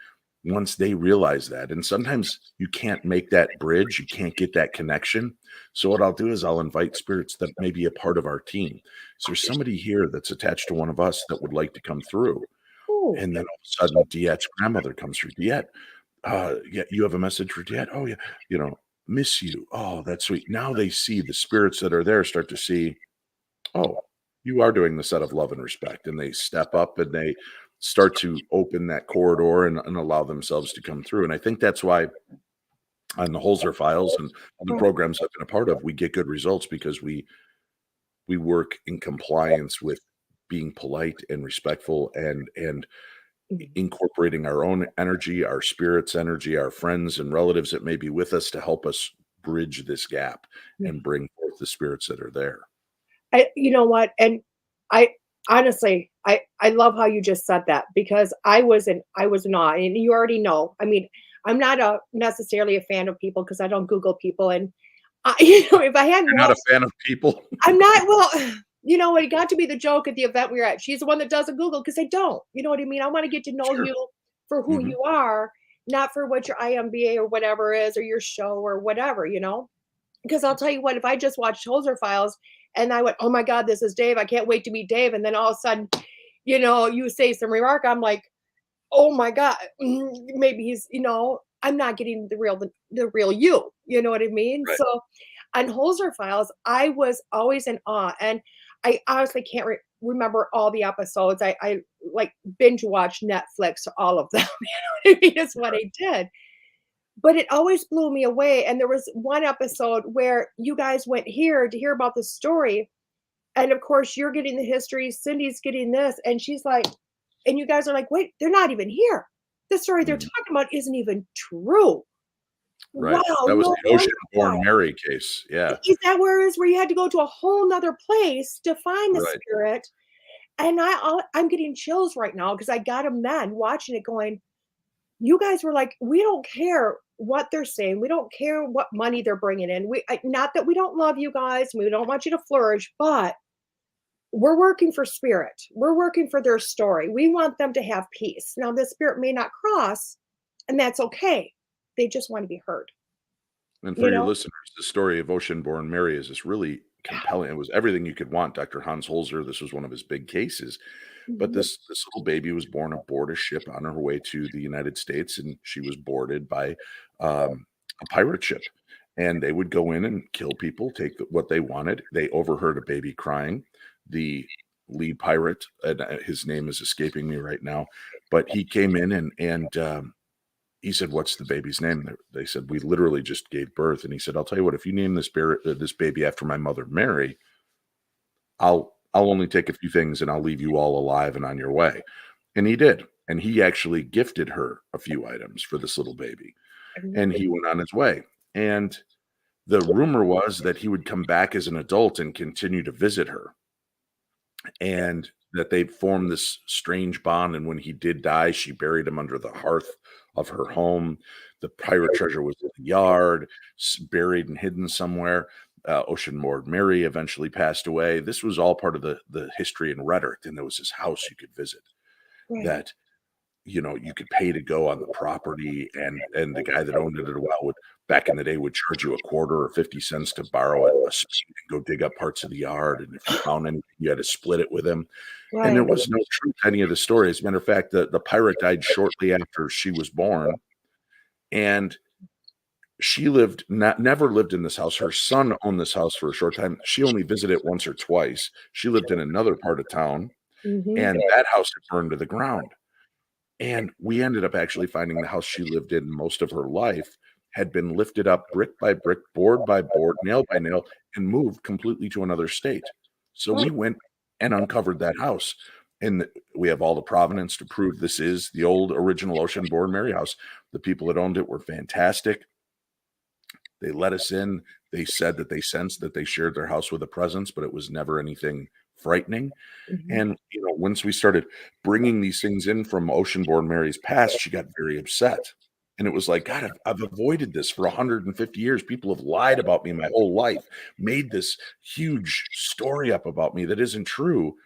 once they realize that, and sometimes you can't make that bridge, you can't get that connection. So what I'll do is I'll invite spirits that may be a part of our team. So there's somebody here that's attached to one of us that would like to come through. Ooh. And then all of a sudden, Diet's grandmother comes through. Diet, yeah, you have a message for Diet? Oh, yeah, you know, miss you. Oh, that's sweet. Now they see the spirits that are there start to see, oh, you are doing the set of love and respect. And they step up and they start to open that corridor and allow themselves to come through. And I think that's why on the Holzer files and the Right. programs I've been a part of, we get good results because we work in compliance with being polite and respectful and Mhm. incorporating our own energy, our spirit's energy, our friends and relatives that may be with us to help us bridge this gap Yeah. and bring forth the spirits that are there. You know what? And I honestly, I love how you just said that because I was in awe, and you already know. I mean, I'm not necessarily a fan of people because I don't Google people, and if I had You're one, not a fan of people? I'm not. Well, it got to be the joke at the event we were at. She's the one that doesn't Google because I don't. You know what I mean? I want to get to know Sure. you for who Mhm. you are, not for what your IMBA or whatever is, or your show or whatever. Because I'll tell you what, if I just watched Holzer Files and I went, "Oh my god, this is Dave. I can't wait to meet Dave," and then all of a sudden, you say some remark, I'm like, "Oh my god, maybe he's," I'm not getting the real you. You know what I mean? Right. So on Holzer Files, I was always in awe, and I honestly can't remember all the episodes. I like binge watch Netflix, all of them. You know what I mean? It's what I did. But it always blew me away, and there was one episode where you guys went here to hear about the story, and of course, you're getting the history, Cindy's getting this, and she's like and you guys are like, "Wait, they're not even here. The story they're Mhm. talking about isn't even true." Wow, Right. That was no the wonder ocean-born Mary case. Yeah. is that where it is where you had to go to a whole 'nother place to find the Right. spirit? And I'm getting chills right now because I got a man watching it going, you guys were like, "We don't care what they're saying. We don't care what money they're bringing in. Not that we don't love you guys. We don't want you to flourish, but we're working for spirit. We're working for their story. We want them to have peace. Now, the spirit may not cross, and that's okay. They just want to be heard, And for you your know? listeners, the story of Ocean-Born Mary is this really compelling. It was everything you could want. Dr. Hans Holzer, this was one of his big cases. But Mhm. this little baby was born aboard a ship on her way to the United States, and she was boarded by a pirate ship. And they would go in and kill people, take what they wanted. They overheard a baby crying. The lead pirate, and his name is escaping me right now, but he came in and he said, "What's the baby's name?" They said, "We literally just gave birth." And he said, "I'll tell you what, if you name this baby after my mother, Mary, I'll only take a few things and I'll leave you all alive and on your way." And he did. And he actually gifted her a few items for this little baby. And he went on his way. And the rumor was that he would come back as an adult and continue to visit her, and that they formed this strange bond. And when he did die, she buried him under the hearth of her home. The pirate treasure was in the yard, buried and hidden somewhere. Ocean-Born Mary eventually passed away. This was all part of the history and rhetoric. And there was this house you could visit Right. that, you could pay to go on the property, and the guy that owned it a while would, back in the day, would charge you a quarter or 50 cents to borrow a spade and go dig up parts of the yard. And if you found anything, you had to split it with him. And there Right. was no truth to any of the story. As a matter of fact, the pirate died shortly after she was born, and she never lived in this house. Her son owned this house for a short time. She only visited it once or twice. She lived in another part of town, Mhm. and that house had burned to the ground. And we ended up actually finding the house she lived in most of her life had been lifted up brick by brick, board by board, nail by nail, and moved completely to another state. So we Right. went and uncovered that house. And we have all the provenance to prove this is the old original Ocean-Born Mary house. The people that owned it were fantastic. They let us in. They said that they sensed that they shared their house with a presence, but it was never anything frightening. Mhm. And, once we started bringing these things in from Ocean-Born Mary's past, she got very upset. And it was like, "God, I've avoided this for 150 years. People have lied about me my whole life, made this huge story up about me that isn't true.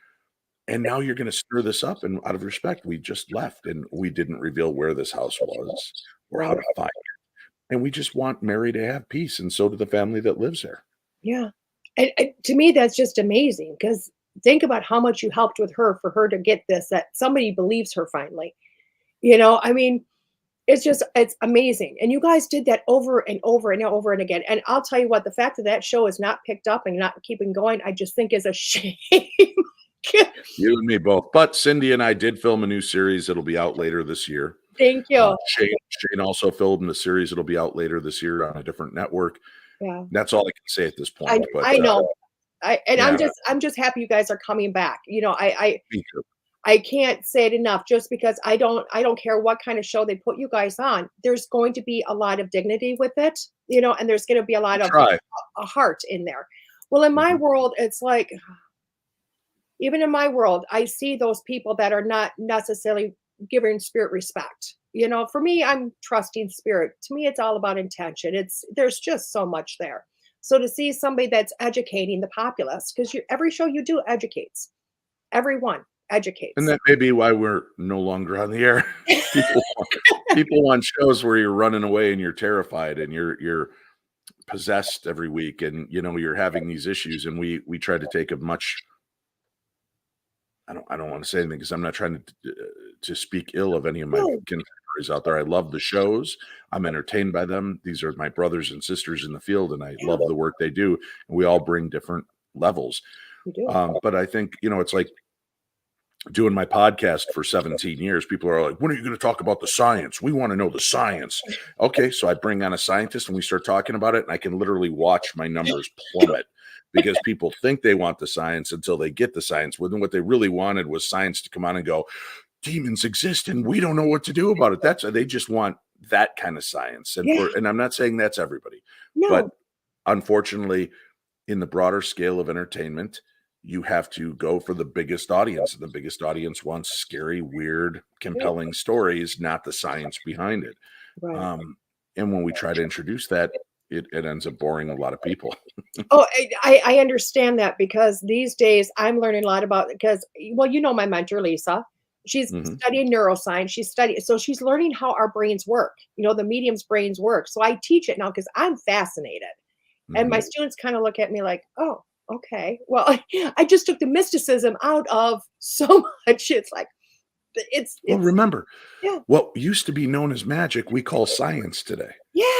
And now you're going to stir this up." And out of respect, we just left, and we didn't reveal where this house was or how Right. to find it. And we just want Mary to have peace, and so do the family that lives there. Yeah. And to me, that's just amazing because think about how much you helped with her for her to get this, that somebody believes her finally. I mean, it's amazing. And you guys did that over and over and over and again. And I'll tell you what, the fact that that show is not picked up and not keeping going, I just think is a shame. You and me both. But Cindy and I did film a new series that'll be out later this year. Thank you. Shane also filmed a series that'll be out later this year on a different network. Yeah. That's all I can say at this I point. But I know. I'm yeah, just happy you guys are coming back. me too. I can't say it enough just because I don't care what kind of show they put you guys on. There's going to be a lot of dignity with it, and there's going to be a lot of Try. a heart in there. Well, in my Mhm. world, it's like even in my world, I see those people that are not necessarily giving spirit respect. For me, I'm trusting spirit. To me, it's all about intention. There's just so much there. So to see somebody that's educating the populace, because every show you do educates, everyone And educates. that may be why we're no longer on the air. People want shows where you're running away and you're terrified and you're possessed every week, and you're having these issues, and we try to take a much. I don't want to say anything because I'm not trying to speak ill of any of my No, contemporaries out there. I love the shows. I'm entertained by them. These are my brothers and sisters in the field, and I yeah, love the work they do. We all bring different levels. you do. But I think, it's like doing my podcast for 17 years. People are like, "When are you going to talk about the science? We want to know the science." Okay, so I bring on a scientist and we start talking about it, and I can literally watch my numbers plummet because people think they want the science until they get the science. When what they really wanted was science to come on and go, "Demons exist and we don't know what to do about it." They just want that kind of science. And Yeah, I'm not saying that's everybody, but no, unfortunately, in the broader scale of entertainment, you have to go for the biggest audience, and the biggest audience wants scary, weird, yeah, compelling stories, not the science behind it. right. Um, and when we try to introduce that, it ends up boring a lot of people. Oh, I understand that because these days I'm learning a lot about because well, you know my mentor, Lisa. She's Hmm. studying neuroscience. So she's learning how our brains work, the medium's brains work. So I teach it now because I'm fascinated. And my Hmm. students kind of look at me like, oh, okay. Well, I just took the mysticism out of so much. It's like Well, it's remember, yeah, what used to be known as magic, we call science today.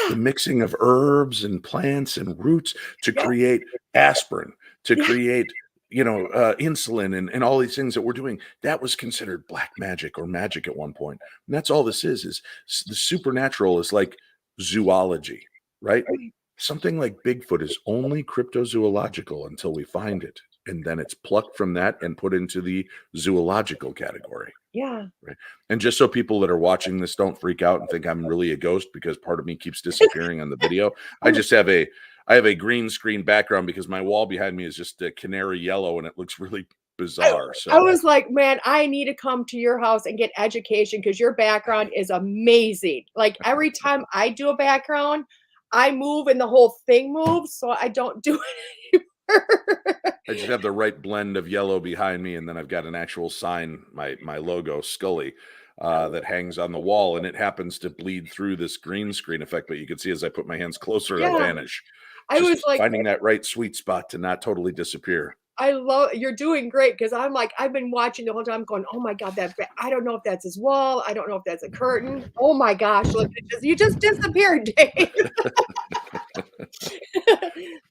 The yeah, mixing of herbs and plants and roots to yeah, create aspirin, to yeah, create, insulin and all these things that we're doing. That was considered black magic or magic at one point. And that's all this is the supernatural is like zoology, right? right, Something like Bigfoot is only cryptozoological until we find it. And then it's plucked from that and put into the zoological category. yeah. Right. And just so people that are watching this don't freak out and think I'm really a ghost because part of me keeps disappearing on the video, I I'm just have a green screen background because my wall behind me is just a canary yellow and it looks really I bizarre. I So was like, "Man, I need to come to your house and get education because your background is amazing." Like, every time I do a background, I move and the whole thing moves, so I don't do it anymore. I just have the right blend of yellow behind me, and then I've got an actual sign, my logo, Scully, that hangs on the wall, and it happens to bleed through this green screen effect. But you can see as I put my hands closer, I Yeah, vanish. I was Just like, finding that right sweet spot to not totally disappear. I love you're doing great because 'cause I'm like, I've been watching the whole time going, "Oh my god, I don't know if that's his wall, I don't know if that's a curtain. Oh my gosh, look, you just disappeared, Dave."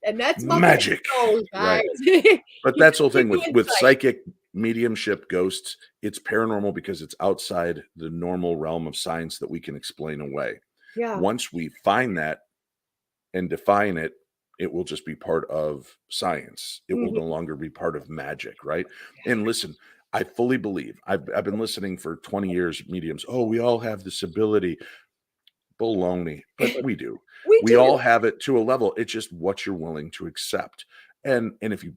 And that's Mother Magic, Goes, guys. right? But You that's just the whole give thing you with insight. psychic mediumship ghosts. It's paranormal because it's outside the normal realm of science that we can explain away. Yeah. Once we find that and define it, it will just be part of science. It will Mhm. no longer be part of magic, right? And listen, I fully believe I've been listening for 20 years, mediums. Oh, we all have this ability. Baloney, but we do. We We do. all have it to a level. It's just what you're willing to accept. And if you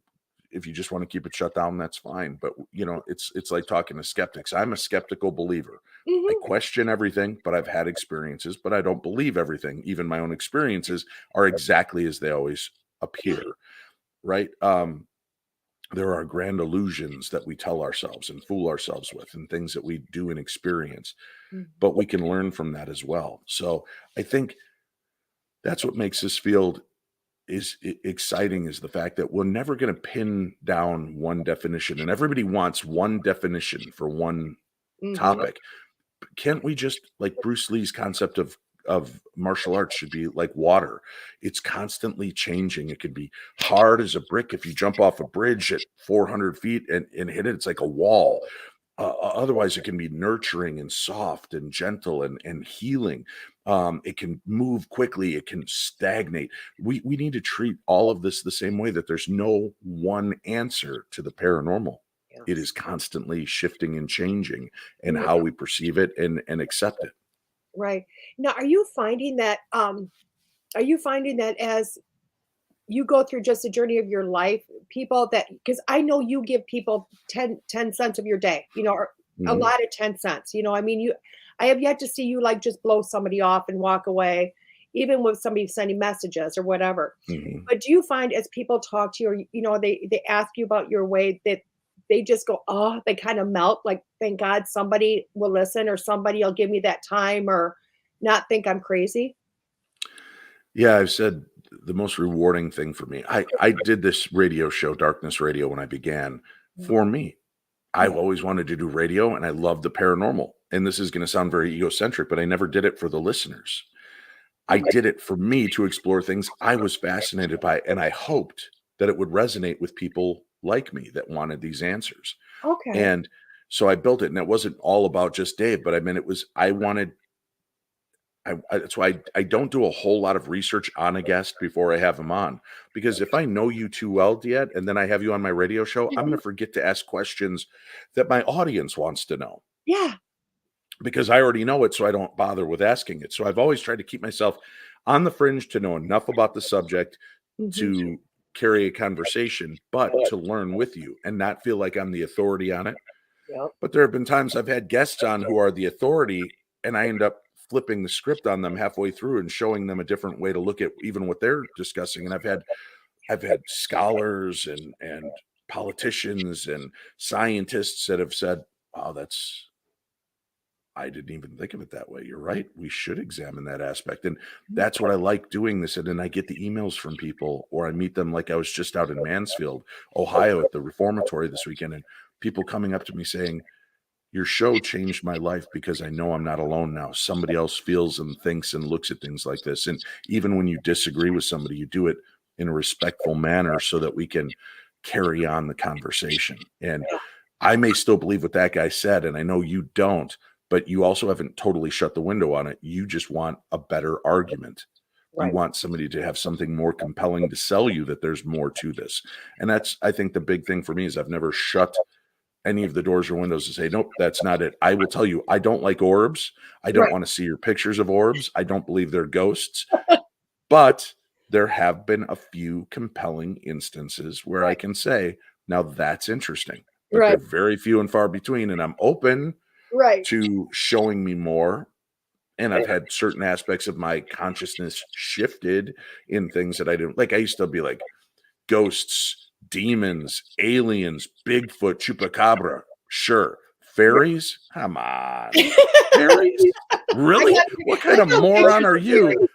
just want to keep it shut down, that's fine. But it's like talking to skeptics. I'm a skeptical believer. I Mhm. question everything, but I've had experiences, but I don't believe everything. Even my own experiences are exactly as they always appear, right? There are grand illusions that we tell ourselves and fool ourselves with, and things that we do and experience, Mhm. but we can learn from that as well. So I think that's what makes this field exciting is the fact that we're never going to pin down one definition, and everybody wants one definition for one Mhm. topic. Can't we just, like Bruce Lee's concept of martial arts should be like water? It's constantly changing. It could be hard as a brick if you jump off a bridge at 400 feet and hit it. It's like a wall. Otherwise, it can be nurturing and soft and gentle and healing. It can move quickly. It can stagnate. We need to treat all of this the same way. That there's no one answer to the paranormal. It Yes. is constantly shifting and changing, and Yeah, how we perceive it and accept it. right. Now, are you finding that as you go through just the journey of your life, people that because I know you give people ten cents of your day, or a Mhm, lot of 10 cents. I mean, I have yet to see you like just blow somebody off and walk away, even with somebody sending messages or whatever. mhm. But do you find as people talk to you, or they ask you about your way that they just go, oh, they kind of melt, like, thank God somebody will listen or somebody will give me that time or not think I'm crazy? Yeah, I've said the most rewarding thing for me. I did this radio show, Darkness Radio, when I began Mm, for me. I've yeah. always wanted to do radio, and I love the paranormal. And this is going to sound very egocentric, but I never did it for the listeners. I Okay. did it for me to explore things I was fascinated by, and I hoped that it would resonate with people like me that wanted these answers. Okay. And so I built it, and it wasn't all about just Dave, but I mean, it was, I wanted, that's why I don't do a whole lot of research on a guest before I have them on. Because if I know you too well, yet, and then I have you on my radio show, I'm going Mhm. to forget to ask questions that my audience wants to know Yeah. because I already know it. So I don't bother with asking it. So I've always tried to keep myself on the fringe to know enough about the subject Mhm. to carry a conversation, but to learn with you and not feel like I'm the authority on it. Yep. But there have been times I've had guests on who are the authority, and I end up flipping the script on them halfway through and showing them a different way to look at even what they're discussing. And I've had scholars and politicians and scientists that have said, "Wow, I didn't even think of it that way. You're right. We should examine that aspect." And that's what I like doing this. And then I get the emails from people, or I meet them. Like I was just out in Mansfield, Ohio at the Reformatory this weekend, and people coming up to me saying, "Your show changed my life because I know I'm not alone now. Somebody else feels and thinks and looks at things like this." And even when you disagree with somebody, you do it in a respectful manner so that we can carry on the conversation. And I may still believe what that guy said, and I know you don't, but you also haven't totally shut the window on it. You just want a better argument. You Right. want somebody to have something more compelling to sell you, that there's more to this. And that's, I think, the big thing for me is I've never shut any of the doors or windows to say, nope, that's not it. I will tell you, I don't like orbs. I don't Right. want to see your pictures of orbs. I don't believe they're ghosts. But there have been a few compelling instances where I can say, now that's interesting. But they're Right. very few and far between. And I'm open Right. to showing me more. And I've had certain aspects of my consciousness shifted in things that I didn't like. I used to be like, ghosts, demons, aliens, Bigfoot, chupacabra. Sure. Fairies? Come on. Fairies? Really? What kind of moron are you?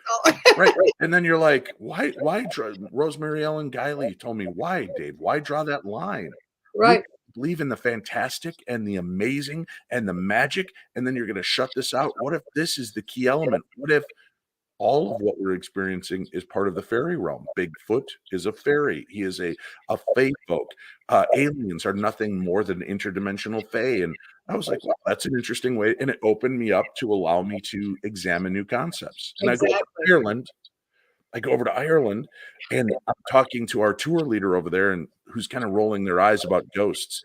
Right. And then you're like, why Rosemary Ellen Guiley told me, why, Dave? Why draw that line? We Right. believe in the fantastic and the amazing and the magic, and then you're going to shut this out. What if this is the key element? What if all of what we're experiencing is part of the fairy realm? Bigfoot is a fairy. He is a fae folk. Aliens are nothing more than interdimensional fae. And I was like, well, that's an interesting way. And it opened me up to allow me to examine new concepts. And Exactly. I go over to Ireland and I'm talking to our tour leader over there, and who's kind of rolling their eyes about ghosts.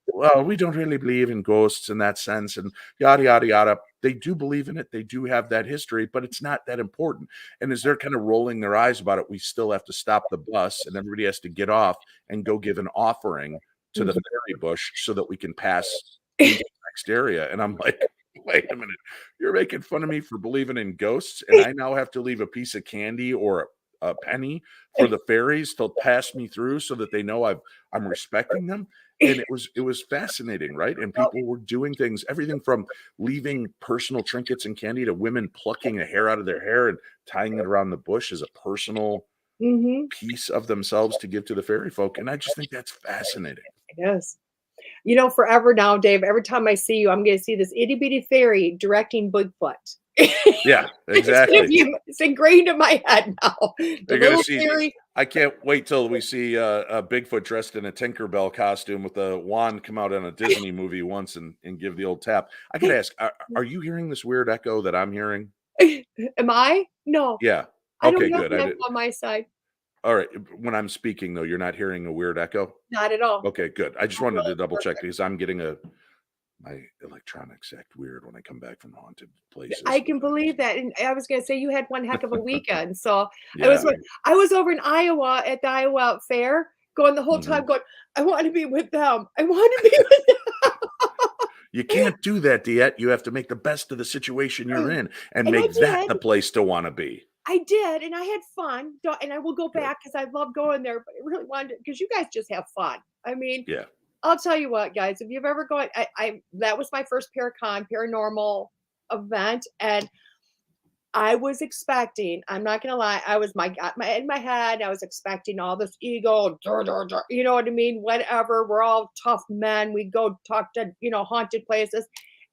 Well, we don't really believe in ghosts in that sense, and yada yada yada. They do believe in it. They do have that history, but it's not that important. And as they're kind of rolling their eyes about it, we still have to stop the bus, and everybody has to get off and go give an offering to the Mhm. fairy bush so that we can pass into the next area. And I'm like, wait a minute, you're making fun of me for believing in ghosts, and I now have to leave a piece of candy or a penny for the fairies to pass me through so that they know I'm respecting them. And it was fascinating, right? And people were doing things, everything from leaving personal trinkets and candy to women plucking a hair out of their hair and tying it around the bush as a personal Mhm. piece of themselves to give to the fairy folk. And I just think that's fascinating. Yes. You know, forever now, Dave, every time I see you, I'm gonna see this itty bitty fairy directing Bigfoot. Yeah, It's gonna exactly. be it's ingrained in my head now. The You're gonna little see. fairy. I can't wait till we see a Bigfoot dressed in a Tinkerbell costume with a wand come out in a Disney movie once and give the old tap. I gotta ask, are you hearing this weird echo that I'm hearing? Am I? No, Yeah. I Okay, don't have good. an I echo did. on my side. All right. When I'm speaking, though, you're not hearing a weird echo. Not at all. Okay, good. I just wanted to double check Perfect. because I'm getting my electronics act weird when I come back from haunted places I can sometimes. believe that, and I was gonna say you had one heck of a weekend, so Yeah. I was over in Iowa at the Iowa Fair going the whole Mhm. time going, "I wanna be with them. I wanna be with You can't do that yet. You have to make the best of the situation you're them." in and And I make that did. the place to want to be. I did, and I had fun, and I will go Good. back because I love going there, but I really wanted because you guys just have fun. I mean, Yeah. I'll tell you what, guys, if you've ever gone I that was my first paranormal event, and I was expecting, I'm not gonna lie, I was my in my head, I was expecting all this ego, dur, dur, dur, you know what I mean? Whatever, we're all tough men. We go talk to, haunted places.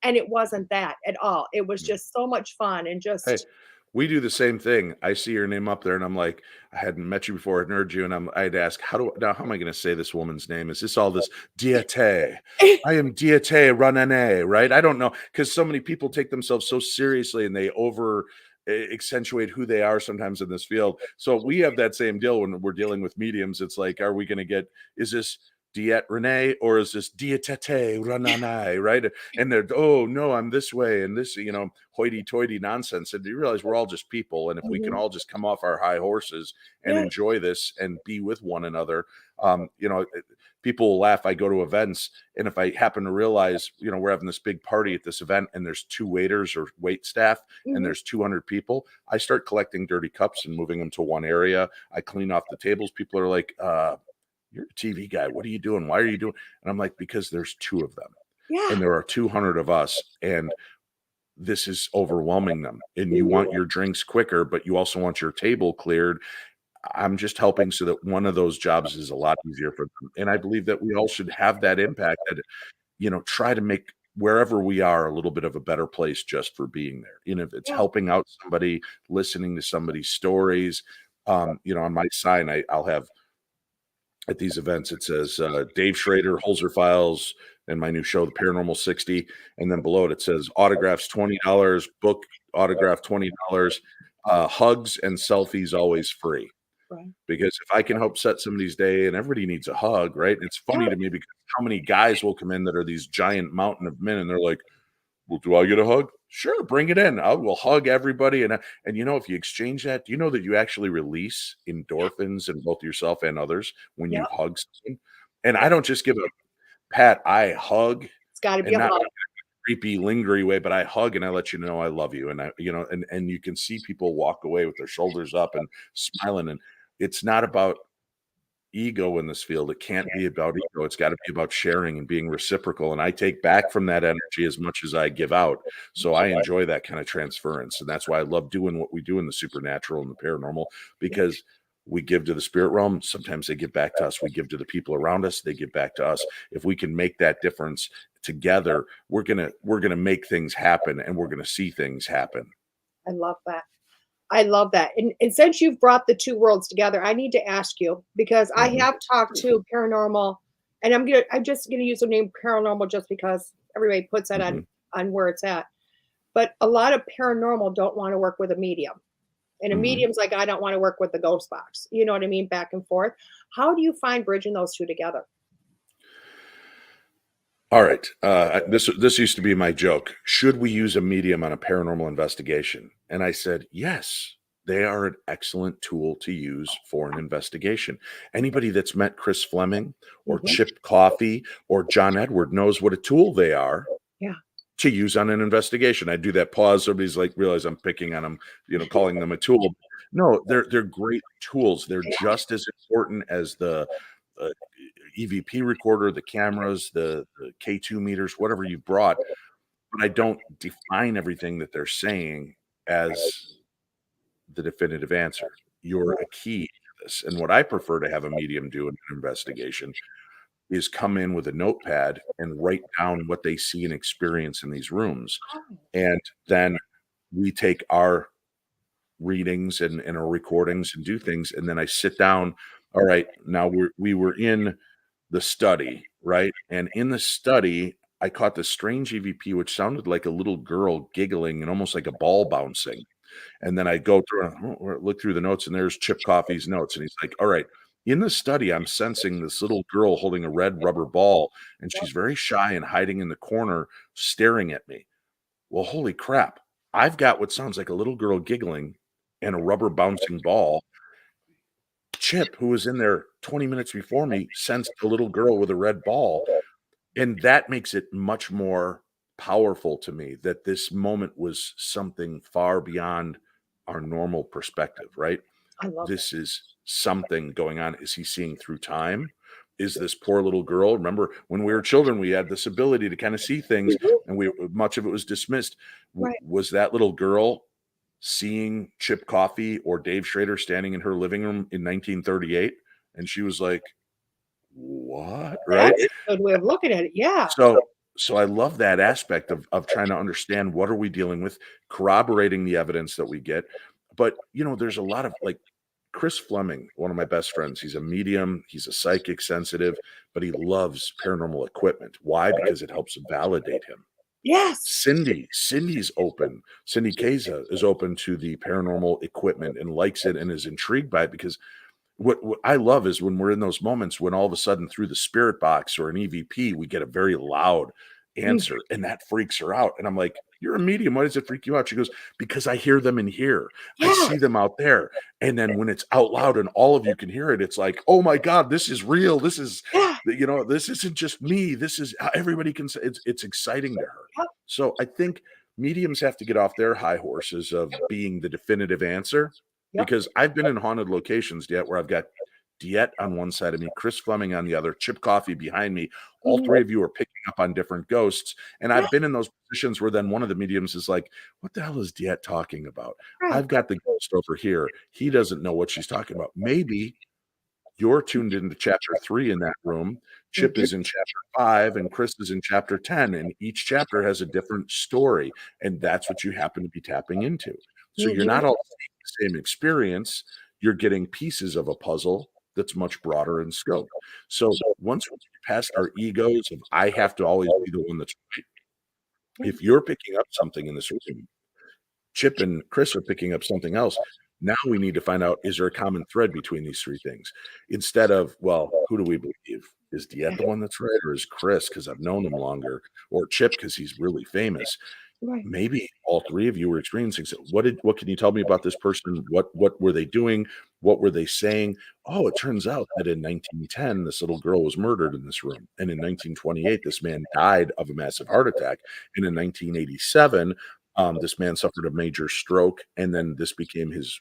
And it wasn't that at all. It was Mm. just so much fun and Hey, just we do the same thing. I see your name up there and I'm like, I hadn't met you before, I'd heard you, and I'd ask, how am I going to say this woman's name? Is this all this Diate? I am Diate Ranane, right? I don't know, because so many people take themselves so seriously and they over accentuate who they are sometimes in this field. So we have that same deal when we're dealing with mediums. It's like, are we going to get, is this Diet Renee or is this Dietete Rananai, right? And they're, oh no, I'm this way and this, hoity-toity nonsense. And you realize we're all just people. And if we can Mhm. all just come off our high horses and Yeah. enjoy this and be with one another, people will laugh. I go to events, and if I happen to realize, we're having this big party at this event and there's two waiters or wait staff and Mhm. there's 200 people, I start collecting dirty cups and moving them to one area. I clean off the tables. People are like, you're a TV guy. What are you doing? Why are you doing? And I'm like, because there's two of them Yeah. and there are 200 of us. And this is overwhelming them. And you want Mhm. your drinks quicker, but you also want your table cleared. I'm just helping so that one of those jobs is a lot easier for them. And I believe that we all should have that impact that, try to make wherever we are a little bit of a better place just for being there. If it's Yeah. helping out somebody, listening to somebody's stories. On my sign, I'll have at these events, it says Dave Schrader, Holzer Files, and my new show, The Paranormal 60. And then below it says autographs $20, book autograph $20, hugs and selfies always free. Right. Because if I can help set somebody's day, and everybody needs a hug, right? It's funny Yeah. to me because how many guys will come in that are these giant mountain of men, and they're like, "Well, do I get a hug? Sure, bring it in. I will hug everybody." And if you exchange that, do you know that you actually release endorphins in both yourself and others when Yeah. you hug someone? And I don't just give a pat, I hug, It's gotta be and a not hug. creepy, lingery way, but I hug and I let you know I love you. And and you can see people walk away with their shoulders up and smiling. And it's not about ego in this field. It can't be about ego. It's got to be about sharing and being reciprocal. And I take back from that energy as much as I give out. So I enjoy that kind of transference. And that's why I love doing what we do in the supernatural and the paranormal, because we give to the spirit realm. Sometimes they give back to us. We give to the people around us. They give back to us. If we can make that difference together, we're gonna make things happen, and we're gonna see things happen. I love that. I love that. And since you've brought the 2 worlds together, I need to ask you because I Mhm. have talked to paranormal, and I'm just gonna use the name paranormal just because everybody puts that Mhm. on where it's at. But a lot of paranormal don't wanna work with a medium. And a Mhm. medium's like, "I don't wanna work with the ghost box." You know what I mean? Back and forth. How do you find bridging those 2 together? All right. This used to be my joke. Should we use a medium on a paranormal investigation? And I said, yes, they are an excellent tool to use for an investigation. Anybody that's met Chris Fleming or Mhm. Chip Coffey or John Edward knows what a tool they are Yeah. to use on an investigation. I do that pause. Somebody's like, realize I'm picking on them, calling them a tool. No, they're great tools. They're Yeah. just as important as the uh, EVP recorder, the cameras, the K2 meters, whatever you brought. But I don't define everything that they're saying as the definitive answer. You're a key to this. And what I prefer to have a medium do in an investigation is come in with a notepad and write down what they see and experience in these rooms. Oh, And then we take our readings and our recordings and do things. And then I sit down. All right, now we were in the study, right? And in the study, I caught this strange EVP, which sounded like a little girl giggling and almost like a ball bouncing. And then I go through and look through the notes, and there's Chip Coffey's notes. And he's like, all right, in the study, I'm sensing this little girl holding a red rubber ball, and yep. she's very shy and hiding in the corner, staring at me. Well, holy crap. I've got what sounds like a little girl giggling and a rubber bouncing ball. Chip, who was in there 20 minutes before me, sensed a little girl with a red ball. And that makes it much more powerful to me that this moment was something far beyond our normal perspective, right? I love that. This is something going on. Is he seeing through time? Is this poor little girl? Remember, when we were children, we had this ability to kind of see things, Mhm. and much of it was dismissed. Right. Was that little girl seeing Chip Coffey or Dave Schrader standing in her living room in 1938? And she was like, "What?" Right? That's a good way of looking at it. Yeah. So I love that aspect of trying to understand what are we dealing with, corroborating the evidence that we get. But, there's a lot of like Chris Fleming, one of my best friends. He's a medium, he's a psychic sensitive, but he loves paranormal equipment. Why? Because it helps validate him. Yes. Cindy's open. Cindy Keza is open to the paranormal equipment and likes it and is intrigued by it because what I love is when we're in those moments when all of a sudden through the spirit box or an EVP, we get a very loud Mm, answer and that freaks her out. And I'm like, "You're a medium. Why does it freak you out?" She goes, "Because I hear them in here. I see yes. them out there." And then when it's out loud and all of you can hear it, it's like, "Oh my God, this is real. This is, Yeah. this isn't just me. This is everybody can say it's exciting to her." Yep. So I think mediums have to get off their high horses of being the definitive answer Yep. because I've been in haunted locations yet where I've got Diet on one side of me, Chris Fleming on the other, Chip Coffee behind me. All Mhm. three of you are picking up on different ghosts. And Yeah. I've been in those positions where then one of the mediums is like, "What the hell is Diet talking about? Right. I've got the ghost over here. He doesn't know what she's talking about." Maybe you're tuned into chapter 3 in that room. Chip Mhm. is in chapter 5 and Chris is in chapter 10, and each chapter has a different story, and that's what you happen to be tapping into. So you're Mhm. not all seeing the same experience, you're getting pieces of a puzzle that's much broader in scope. So once we get past our egos of I have to always be the one that's right, Yeah. if you're picking up something in this room, Chip and Chris are picking up something else. Now we need to find out, is there a common thread between these 3 things? Instead of, well, who do we believe? Is Diet the one that's right, or is Chris because I've known him longer, or Chip because he's really famous? Right. Maybe all 3 of you were experiencing so what can you tell me about this person? What were they doing? What were they saying? Oh, it turns out that in 1910, this little girl was murdered in this room, and in 1928, this man died of a massive heart attack, and in 1987, this man suffered a major stroke, and then this became his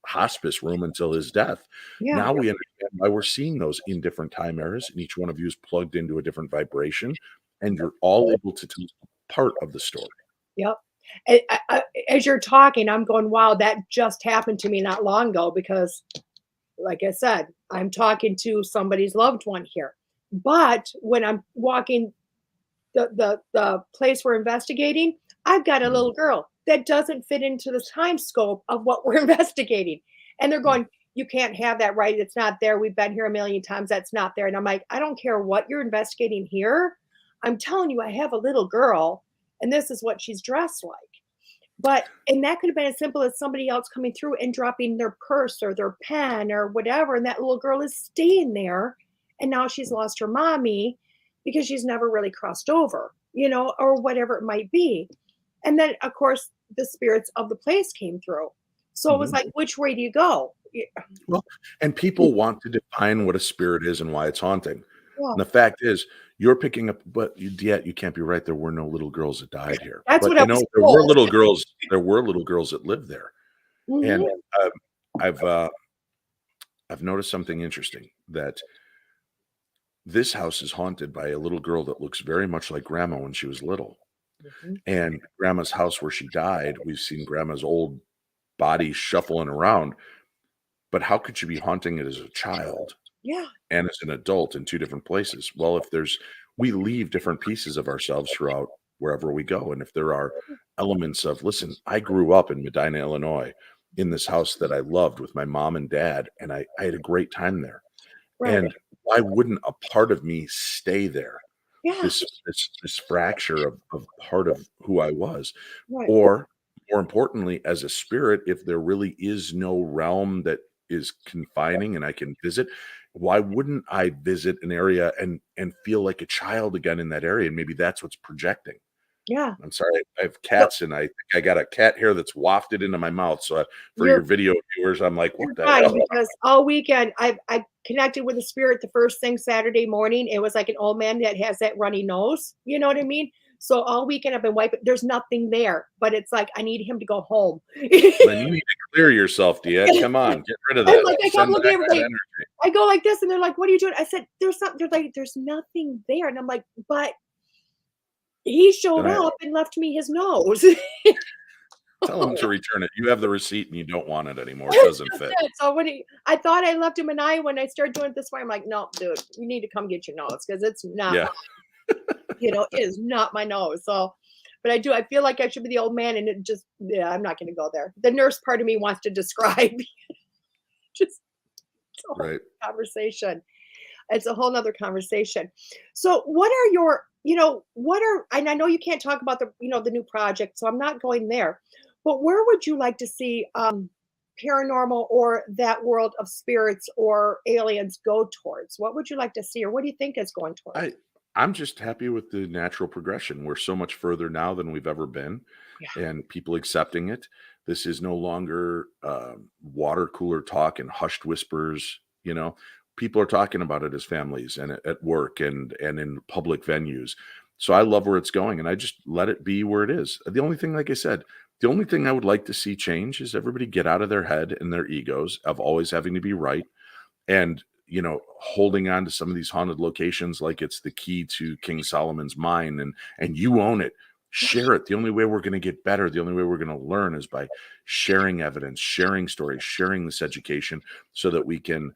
hospice room until his death. Yeah. Now we understand why we're seeing those in different time eras, and each one of you is plugged into a different vibration, and you're all able to tell part of the story. Yep. As you're talking, I'm going, wow, that just happened to me not long ago because, like I said, I'm talking to somebody's loved one here. But when I'm walking the place we're investigating, I've got a Mhm, little girl that doesn't fit into the time scope of what we're investigating. And they're mhm. going, you can't have that, right? It's not there. We've been here a million times. That's not there. And I'm like, I don't care what you're investigating here. I'm telling you, I have a little girl, and this is what she's dressed like. But and that could have been as simple as somebody else coming through and dropping their purse or their pen or whatever, and that little girl is staying there, and now she's lost her mommy because she's never really crossed over, or whatever it might be. And then, of course, the spirits of the place came through. So it was Mhm. like, which way do you go? Well, and people want to define what a spirit is and why it's haunting. Yeah, And the fact is, you're picking up but you can't be right, there were no little girls that died here. that's But, what I was told. there were little girls that lived there. And, Mhm. um, I've, uh, I've noticed something interesting, that this house is haunted by a little girl that looks very much like grandma when she was little. Mhm. And grandma's house where she died, we've seen grandma's old body shuffling around, but how could she be haunting it as a child Yeah, and as an adult in 2 different places? Well, if there's we leave different pieces of ourselves throughout wherever we go, and if there are elements of listen, I grew up in Medina, Illinois, in this house that I loved with my mom and dad, and I had a great time there, right. and why wouldn't a part of me stay there? Yeah, This fracture of part of who I was, right. or more importantly, as a spirit, if there really is no realm that is confining and I can visit, why wouldn't I visit an area and feel like a child again in that area? And maybe that's what's projecting. Yeah. I'm sorry, I have So cats and I think I got a cat hair that's wafted into my mouth. So for your you're video viewers, I'm like, what You're the fine hell? because all weekend I connected with the spirit the first thing Saturday morning. It was like an old man that has that runny nose, you know what I mean? So all weekend I've been wiping. There's nothing there, but it's like I need him to go home. Then you need to clear yourself, Diet. Come on, get rid of I'm that. like, I kept Send looking back at that everybody. energy. I go like this, and they're like, "What are you doing?" I said, "There's something." They're like, "There's nothing there," and I'm like, "But he Then showed I up and left me his nose." tell him to return it. You have the receipt and you don't want it anymore. It doesn't That's fit. it. So I thought I left him an eye when I started doing it this way. I'm like, no, dude, you need to come get your nose because it's not Yeah. it is not my nose. So, but I feel like I should be the old man, and it just, yeah, I'm not going to go there. The nurse part of me wants to describe just it's a whole Right. conversation. It's a whole nother conversation. So, what are your, what are, and I know you can't talk about the new project, so I'm not going there. But where would you like to see? paranormal or that world of spirits or aliens go towards? What would you like to see, or what do you think it's going towards? I I'm just happy with the natural progression. We're so much further now than we've ever been, Yeah. and people accepting it. This is no longer water cooler talk and hushed whispers. People are talking about it as families and at work and in public venues. So I love where it's going, and I just let it be where it is. The only thing, like I said, the only thing I would like to see change is everybody get out of their head and their egos of always having to be right and holding on to some of these haunted locations like it's the key to King Solomon's mine, and you own it. Share it. The only way we're going to get better, the only way we're going to learn is by sharing evidence, sharing stories, sharing this education so that we can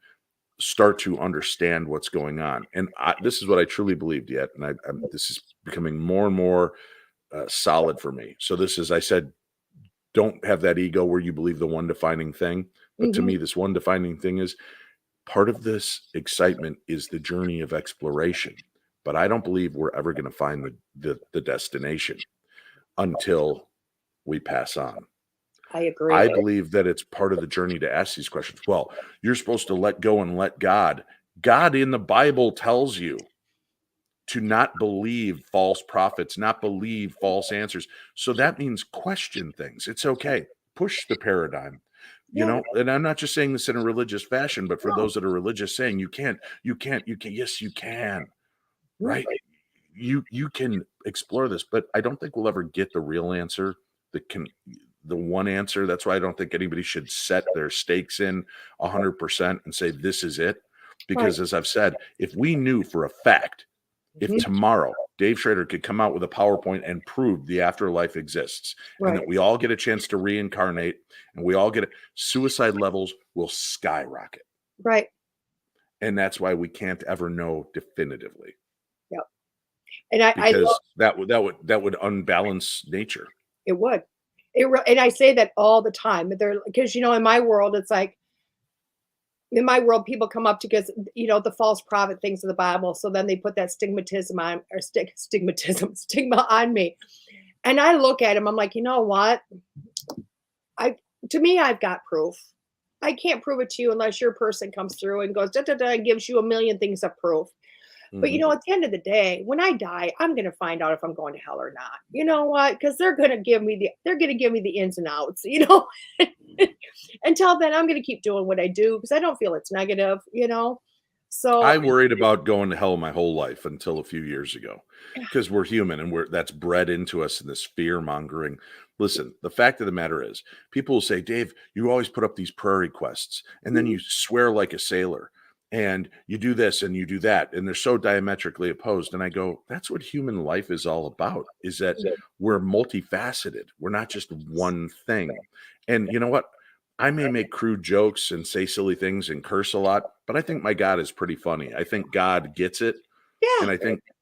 start to understand what's going on. And this is what I truly believed yet, and this is becoming more and more solid for me. So this is, I said, don't have that ego where you believe the one defining thing. But to Mhm. me, this one defining thing is part of this excitement is the journey of exploration, but I don't believe we're ever going to find the destination until we pass on. I agree. I believe that it's part of the journey to ask these questions. Well, you're supposed to let go and let God. God in the Bible tells you to not believe false prophets, not believe false answers. So that means question things. It's okay. Push the paradigm. Yeah. And I'm not just saying this in a religious fashion, but for No. those that are religious saying you can, yes, you can, Mhm. right? You can explore this, but I don't think we'll ever get the real answer, the one answer. That's why I don't think anybody should set their stakes in 100% and say this is it. Right. Because as I've said, if we knew for a fact if Mhm. tomorrow Dave Schrader could come out with a PowerPoint and prove the afterlife exists and Right. that we all get a chance to reincarnate and we all get suicide levels will skyrocket. Right. And that's why we can't ever know definitively Yep. And I love because that would unbalance nature. it would. And I say that all the time. But they're because in my world, it's like in my world, people come up to because the false prophet things of the Bible. So then they put that stigmatism on or stigma on me. And I look at him, I'm like, you know what? I to me, I've got proof. I can't prove it to you unless your person comes through and goes da da da and gives you a million things of proof. But Mhm. at the end of the day, when I die, I'm gonna find out if I'm going to hell or not. You know what? Because they're gonna give me the ins and outs. Until then, I'm gonna keep doing what I do because I don't feel it's negative. So I worried about going to hell my whole life until a few years ago, because we're human and that's bred into us in this fear mongering. Listen, the fact of the matter is, people will say, Dave, you always put up these prayer requests and then you swear like a sailor and you do this and you do that. And they're so diametrically opposed. And I go, that's what human life is all about, is that we're multifaceted. We're not just one thing. And you know what? I may make crude jokes and say silly things and curse a lot, but I think my God is pretty funny. I think God gets it, yeah, and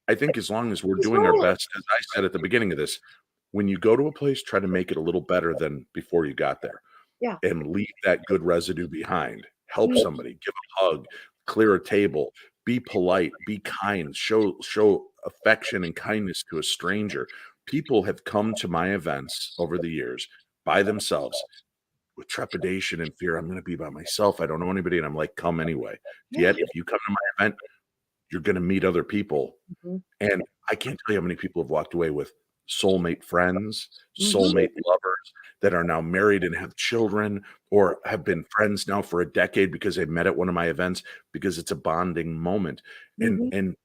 I think as long as we're he's doing our rolling. best, as I said at the beginning of this, when you go to a place, try to make it a little better than before you got there Yeah. and leave that good residue behind. Help Mhm. somebody, give a hug, clear a table, be polite, be kind, show affection and kindness to a stranger. People have come to my events over the years by themselves with trepidation and fear. I'm going to be by myself. I don't know anybody. And I'm like, come anyway. Yeah. Yet, if you come to my event, you're going to meet other people. Mhm. And I can't tell you how many people have walked away with soulmate friends, Mhm. soulmate lovers that are now married and have children or have been friends now for a decade because they met at one of my events because it's a bonding moment. And Mhm. and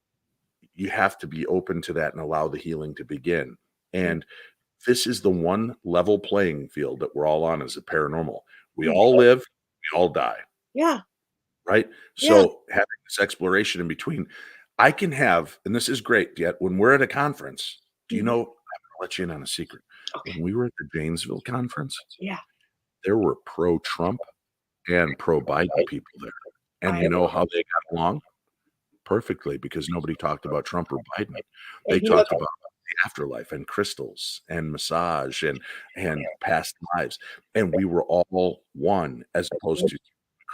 you have to be open to that and allow the healing to begin. Yeah. And this is the one level playing field that we're all on as a paranormal. We Mhm. all live, we all die, Yeah. right? Yeah. So having this exploration in between, I can have, and this is great, yet when we're at a conference, do you Mhm. know, I'm gonna let you in on a secret. Okay. When we were at the Janesville conference, Yeah. there were pro-Trump and pro-Biden people there. And I you know how they got along? Perfectly, because nobody talked about Trump or Biden. They and you know talked about the afterlife and crystals and massage and past lives, and we were all one as opposed to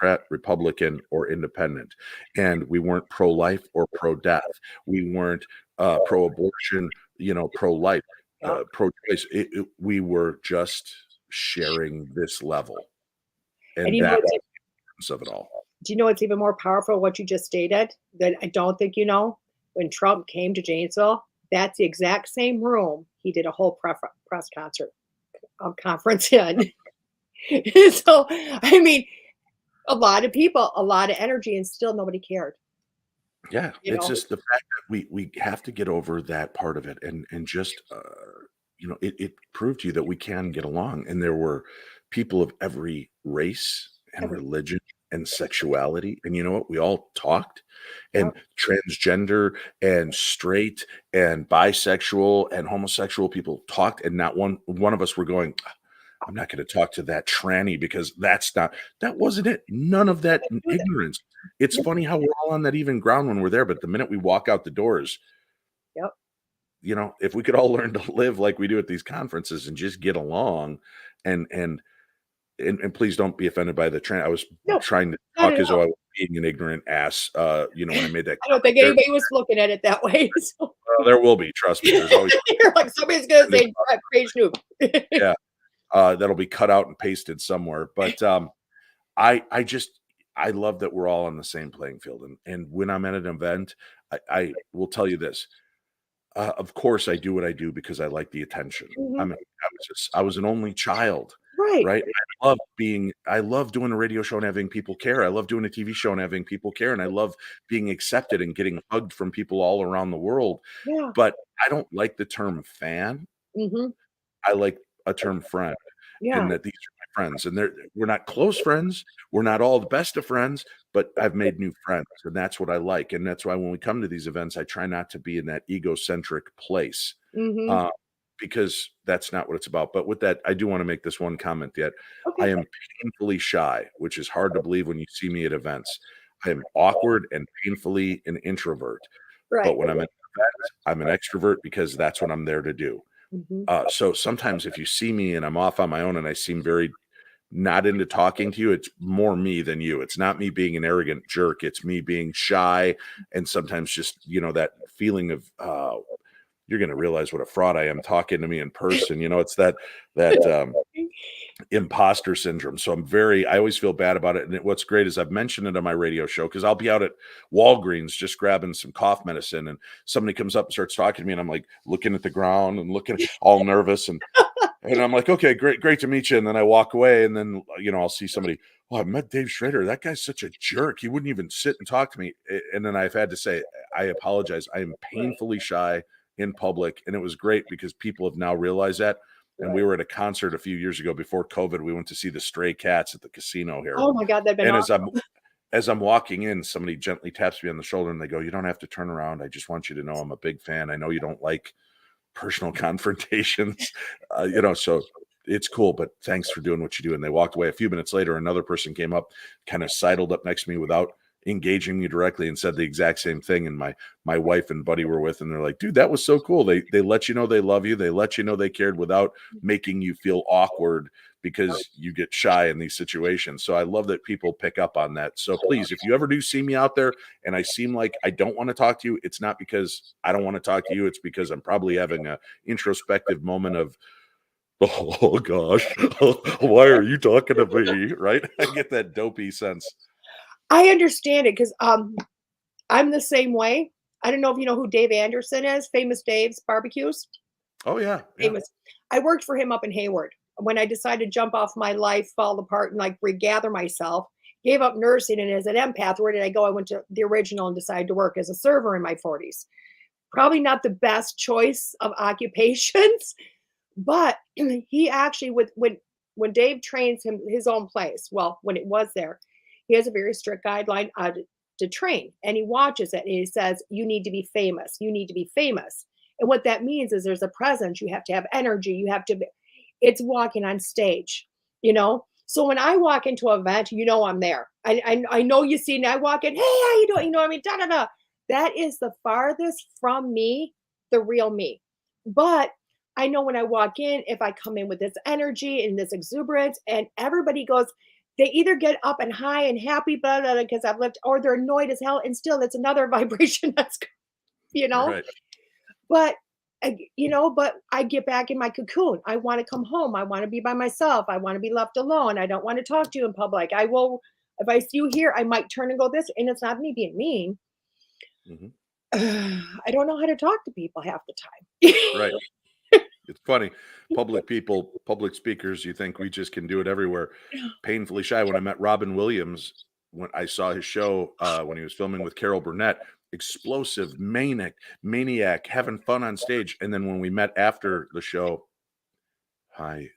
Democrat, Republican, or independent, and we weren't pro-life or pro-death. We weren't, pro-abortion, pro-life, yeah. pro-choice. We were just sharing this level. And And you know, that's the essence of it all. do you know what's even more powerful? What you just stated that I don't think you know. When Trump came to Janesville, that's the exact same room he did a whole press concert conference in. So, I mean, a lot of people, a lot of energy, and still nobody cared. Yeah, You it's know, just the fact that we have to get over that part of it, and just, it proved to you that we can get along, and there were people of every race and every, religion and sexuality, and you know what? We all talked, yep, and transgender and straight and bisexual and homosexual people talked, and not one of us were going, I'm not gonna talk to that tranny because that wasn't it. None of that let's do that. ignorance. It's Yep, funny how we're all on that even ground when we're there, but the minute we walk out the doors, yep. if we could all learn to live like we do at these conferences and just get along and and and please don't be offended by the trend. I was No, trying to not talk at as though all. I was being an ignorant ass, when I made that I don't comment think there. anybody was looking at it that way. So There will be, trust me, there's always you're like, somebody's gonna say page noob. yeah, that'll be cut out and pasted somewhere, but, I just I love that we're all on the same playing field, and when I'm at an event, I will tell you this, of course, I do what I do because I like the attention. Mhm. I was an only child, Right. right? I love doing a radio show and having people care. I love doing a TV show and having people care, and I love being accepted and getting hugged from people all around the world, Yeah. but I don't like the term fan. Mhm. I like a term friend, Yeah. and that these are my friends, and we're not close friends, we're not all the best of friends, but I've made new friends, and that's what I like, and that's why when we come to these events, I try not to be in that egocentric place, Mhm. uh, because that's not what it's about. But with that, I do wanna make this one comment that I Okay. am painfully shy, which is hard to believe when you see me at events. I am awkward and painfully an introvert, but Right. when I'm at events, I'm an extrovert because that's what I'm there to do. Mhm. So sometimes if you see me and I'm off on my own and I seem very not into talking to you, it's more me than you. It's not me being an arrogant jerk. It's me being shy and sometimes just, that feeling of you're going to realize what a fraud I am talking to me in person. It's that imposter syndrome. So I always feel bad about it. And what's great is I've mentioned it on my radio show because I'll be out at Walgreens just grabbing some cough medicine and somebody comes up and starts talking to me and I'm like looking at the ground and looking all nervous and I'm like, okay, great to meet you. And then I walk away and then, I'll see somebody, oh, I met Dave Schrader. That guy's such a jerk. He wouldn't even sit and talk to me. And then I've had to say, I apologize. I am Right. painfully shy in public. And it was great because people have now realized that. And we Right. were at a concert a few years ago before COVID. We went to see the Stray Cats at the casino here. Oh my God, that'd been And awesome. as I'm walking in, somebody gently taps me on the shoulder and they go, "You don't have to turn around. I just want you to know I'm a big fan. I know you don't like personal confrontations, so it's cool, but thanks for doing what you do." And they walked away. A few minutes later, another person came up, kind of sidled up next to me without engaging me directly and said the exact same thing. And my wife and buddy were with, and they're like, dude, that was so cool. They let you know they love you. They let you know they cared without making you feel awkward because you get shy in these situations. So I love that people pick up on that. So please, if you ever do see me out there and I seem like I don't want to talk to you, it's not because I don't want to talk to you. It's because I'm probably having a introspective moment of, oh gosh, why are you talking to me? Right? I get that dopey sense. I understand it because I'm the same way. I don't know if you know who Dave Anderson is, Famous Dave's Barbecues. Oh yeah, yeah. Famous. I worked for him up in Hayward. When I decided to jump off my life, fall apart, and like regather myself, gave up nursing, and as an empath, where did I go? I went to the original and decided to work as a server in my 40s. Probably not the best choice of occupations, but he actually with when Dave trains him his own place, well, when it was there, he has a very strict guideline to train, and he watches it and he says, "You need to be famous. You need to be famous." And what that means is there's a presence. You have to have energy. You have to. It's walking on stage, you know. So when I walk into an event, you know I'm there. I know you see me. I walk in, hey, how you doing? You know what I mean? Da da da. That is the farthest from me, the real me. But I know when I walk in, if I come in with this energy and this exuberance, and everybody goes, they either get up and high and happy, blah, blah, because I've lived, or they're annoyed as hell. And still, it's another vibration that's, you know? Right. But But I get back in my cocoon. I want to come home. I want to be by myself. I want to be left alone. I don't want to talk to you in public. I will, if I see you here, I might turn and go this. And it's not me being mean. Mhm. I don't know how to talk to people half the time. Right. It's funny. Public people, public speakers, you think we just can do it everywhere. Painfully shy. When I met Robin Williams, when I saw his show, when he was filming with Carol Burnett, explosive, maniac, having fun on stage. And then when we met after the show, hi,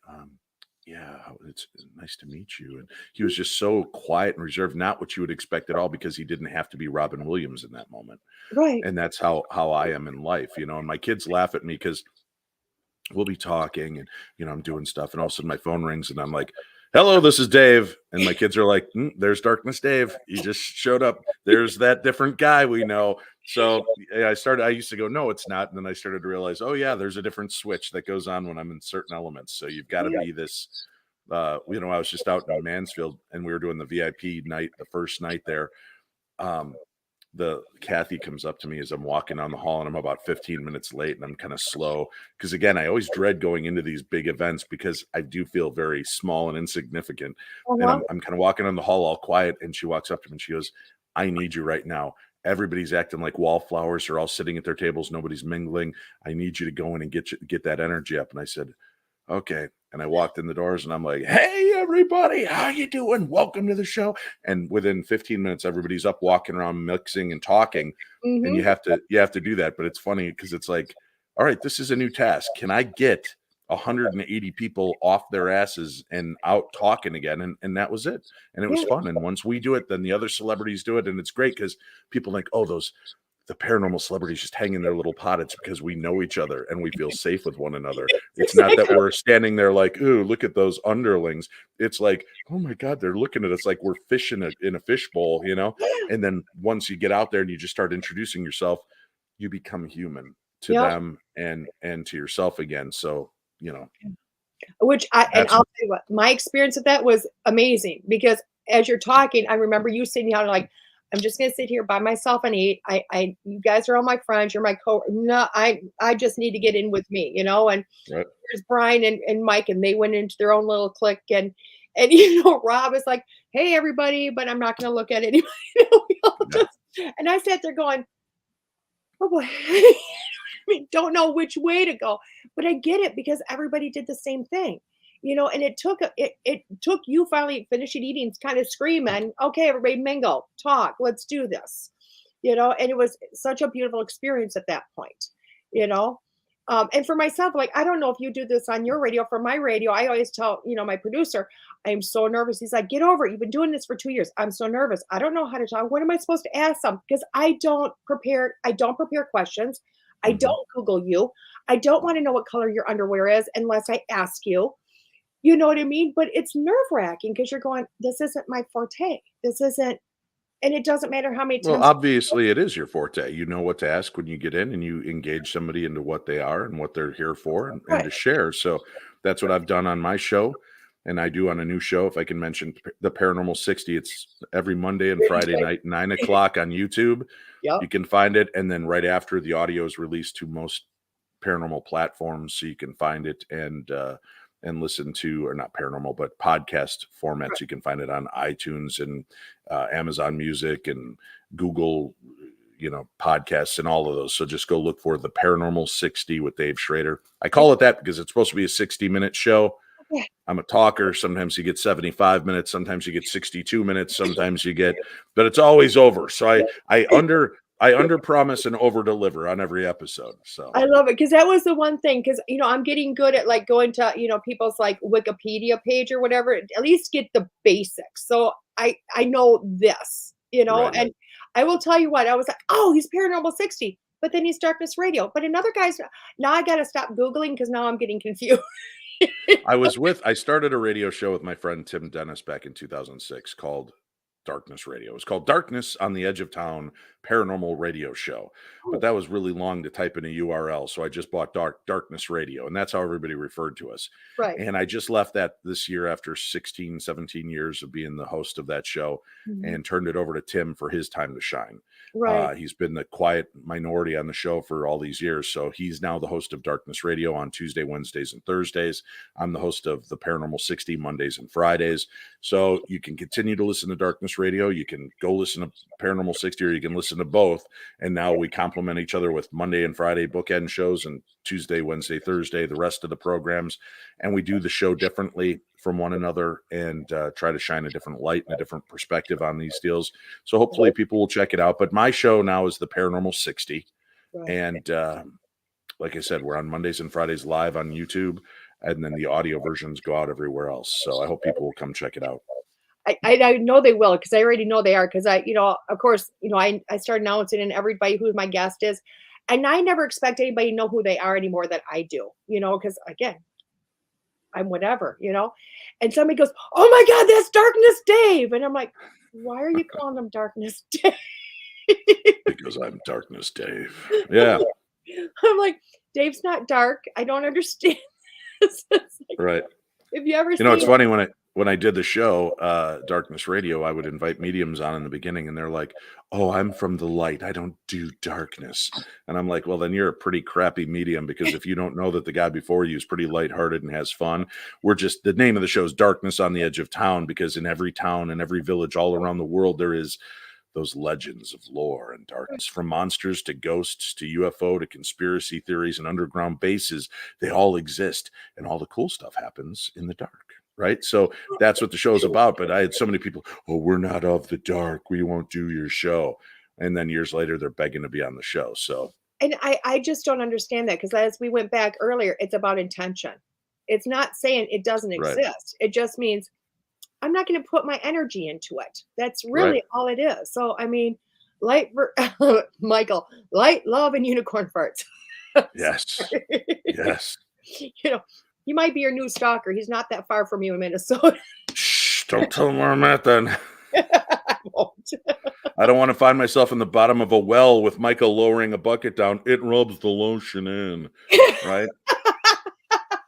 yeah, it's nice to meet you. And he was just so quiet and reserved, not what you would expect at all, because he didn't have to be Robin Williams in that moment. Right. And that's how I am in life, and my kids laugh at me because we'll be talking and I'm doing stuff, and all of a sudden my phone rings and I'm like, hello, this is Dave. And my kids are like, there's Darkness Dave, he just showed up, there's that different guy we know. So yeah, I used to go, no, it's not. And then I started to realize, oh yeah, there's a different switch that goes on when I'm in certain elements. So you've got to Yeah. be this, I was just out in Mansfield and we were doing the VIP night, the first night there. The Kathy comes up to me as I'm walking down the hall, and I'm about 15 minutes late, and I'm kind of slow because, again, I always dread going into these big events because I do feel very small and insignificant. And Uh-huh. I'm kind of walking down the hall all quiet, and she walks up to me and she goes, I need you right now. Everybody's acting like wallflowers. They're all sitting at their tables. Nobody's mingling. I need you to go in and get that energy up. And I said, okay. And I walked in the doors and I'm like, hey, everybody, how you doing? Welcome to the show. And within 15 minutes, everybody's up walking around, mixing and talking. And you Mhm. have to do that. But it's funny because it's like, all right, this is a new task. Can I get 180 people off their asses and out talking again? And that was it. And it was Yeah. fun. And once we do it, then the other celebrities do it. And it's great because people think, oh, the paranormal celebrities just hang in their little pot. It's because we know each other and we feel safe with one another. It's not that Exactly. we're standing there like, ooh, look at those underlings. It's like, oh my God, they're looking at us like we're fish in a fishbowl, Yeah. And then once you get out there and you just start introducing yourself, you become human to Yep. them and to yourself again. So, Which and that's I'll tell you what, my experience with that was amazing because as you're talking, I remember you sitting down like, I'm just gonna sit here by myself and eat. You guys are all my friends. You're my no, I just need to get in with me, and right. there's Brian and Mike, and they went into their own little clique, and Rob is like, hey everybody, but I'm not gonna look at anybody. We all Yeah. and I sat there going, oh boy. I mean, don't know which way to go, but I get it because everybody did the same thing, and it took you finally finishing eating, kind of screaming, okay, everybody mingle, talk, let's do this, and it was such a beautiful experience at that point, you know. And for myself, like I don't know if you do this on your radio. For my radio, I always tell my producer, I'm so nervous. He's like, get over it. You've been doing this for 2 years. I'm so nervous. I don't know how to talk. What am I supposed to ask them? Because I don't prepare. I don't prepare questions. I Mhm. don't Google you. I don't want to know what color your underwear is unless I ask you. You know what I mean? But it's nerve wracking because you're going, this isn't my forte. This isn't, and it doesn't matter how many Well, times. obviously, it is your forte. You know what to ask when you get in, and you engage somebody into what they are and what they're here for, and Right. to share. So that's what I've done on my show, and I do on a new show. If I can mention the Paranormal 60, it's every Monday and Friday night, 9 o'clock on YouTube. Yep. You can find it, and then right after the audio is released to most paranormal platforms, so you can find it and listen to, or not paranormal, but podcast formats. You can find it on iTunes and Amazon Music and Google, podcasts and all of those. So just go look for the Paranormal 60 with Dave Schrader. I call it that because it's supposed to be a 60-minute show. Yeah. I'm a talker. Sometimes you get 75 minutes. Sometimes you get 62 minutes. Sometimes you get, but it's always over. So I under promise and over deliver on every episode. So I love it because that was the one thing because I'm getting good at like going to people's like Wikipedia page or whatever. At least get the basics. So I know this, right. and I will tell you what I was like. Oh, he's Paranormal 60, but then he's Darkness Radio. But another guy's now I got to stop googling because now I'm getting confused. I started a radio show with my friend Tim Dennis back in 2006 called Darkness Radio. It was called Darkness on the Edge of Town Paranormal Radio Show. But Oh, that was really long to type in a URL. So I just bought Darkness Radio, and that's how everybody referred to us. right. And I just left that this year after 16, 17 years of being the host of that show Mhm. and turned it over to Tim for his time to shine. Right. He's been the quiet minority on the show for all these years. So he's now the host of Darkness Radio on Tuesday, Wednesdays, and Thursdays. I'm the host of the Paranormal 60 Mondays and Fridays. So you can continue to listen to Darkness Radio. You can go listen to Paranormal 60, or you can listen to both. And now we complement each other with Monday and Friday bookend shows, and Tuesday, Wednesday, Thursday, the rest of the programs. And we do the show differently from one another and try to shine a different light and a different perspective on these deals. So hopefully people will check it out. But my show now is the Paranormal 60. Right. And like I said, we're on Mondays and Fridays live on YouTube, and then the audio versions go out everywhere else. So I hope people will come check it out. I know they will, because I already know they are, because of course, I start announcing and everybody who my guest is. And I never expect anybody to know who they are anymore than I do, because again, I'm whatever, and somebody goes, "Oh my God, that's Darkness Dave." And I'm like, why are you calling him Darkness Dave? Because I'm Darkness Dave. Yeah. I'm like, Dave's not dark. I don't understand. It's like, Right. If you ever it's funny when I did the show, Darkness Radio, I would invite mediums on in the beginning, and they're like, "Oh, I'm from the light. I don't do darkness." And I'm like, well, then you're a pretty crappy medium, because if you don't know that the guy before you is pretty lighthearted and has fun, the name of the show is Darkness on the Edge of Town, because in every town and every village all around the world, there is those legends of lore and darkness, from monsters to ghosts to UFO to conspiracy theories and underground bases. They all exist, and all the cool stuff happens in the dark. Right. So that's what the show is about. But I had so many people, "Oh, we're not of the dark. We won't do your show." And then years later, they're begging to be on the show. So, and I just don't understand that, because as we went back earlier, it's about intention. It's not saying it doesn't Right. exist. It just means I'm not going to put my energy into it. That's really Right. all it is. So, I mean, Michael, light, love, and unicorn farts. Yes. Yes. He might be your new stalker. He's not that far from you in Minnesota. Shh, don't tell them where I'm at then. I won't. I don't want to find myself in the bottom of a well with Michael lowering a bucket down. It rubs the lotion in. Right?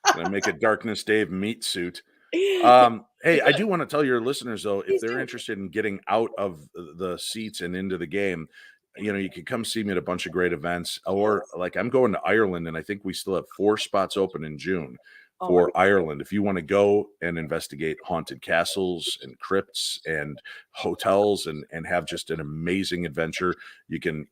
I make a Darkness Dave meat suit. Hey, I do want to tell your listeners, though, if they're interested in getting out of the seats and into the game, you can come see me at a bunch of great events. Or like, I'm going to Ireland, and I think we still have 4 spots open in June for Ireland. If you want to go and investigate haunted castles and crypts and hotels and have just an amazing adventure, you can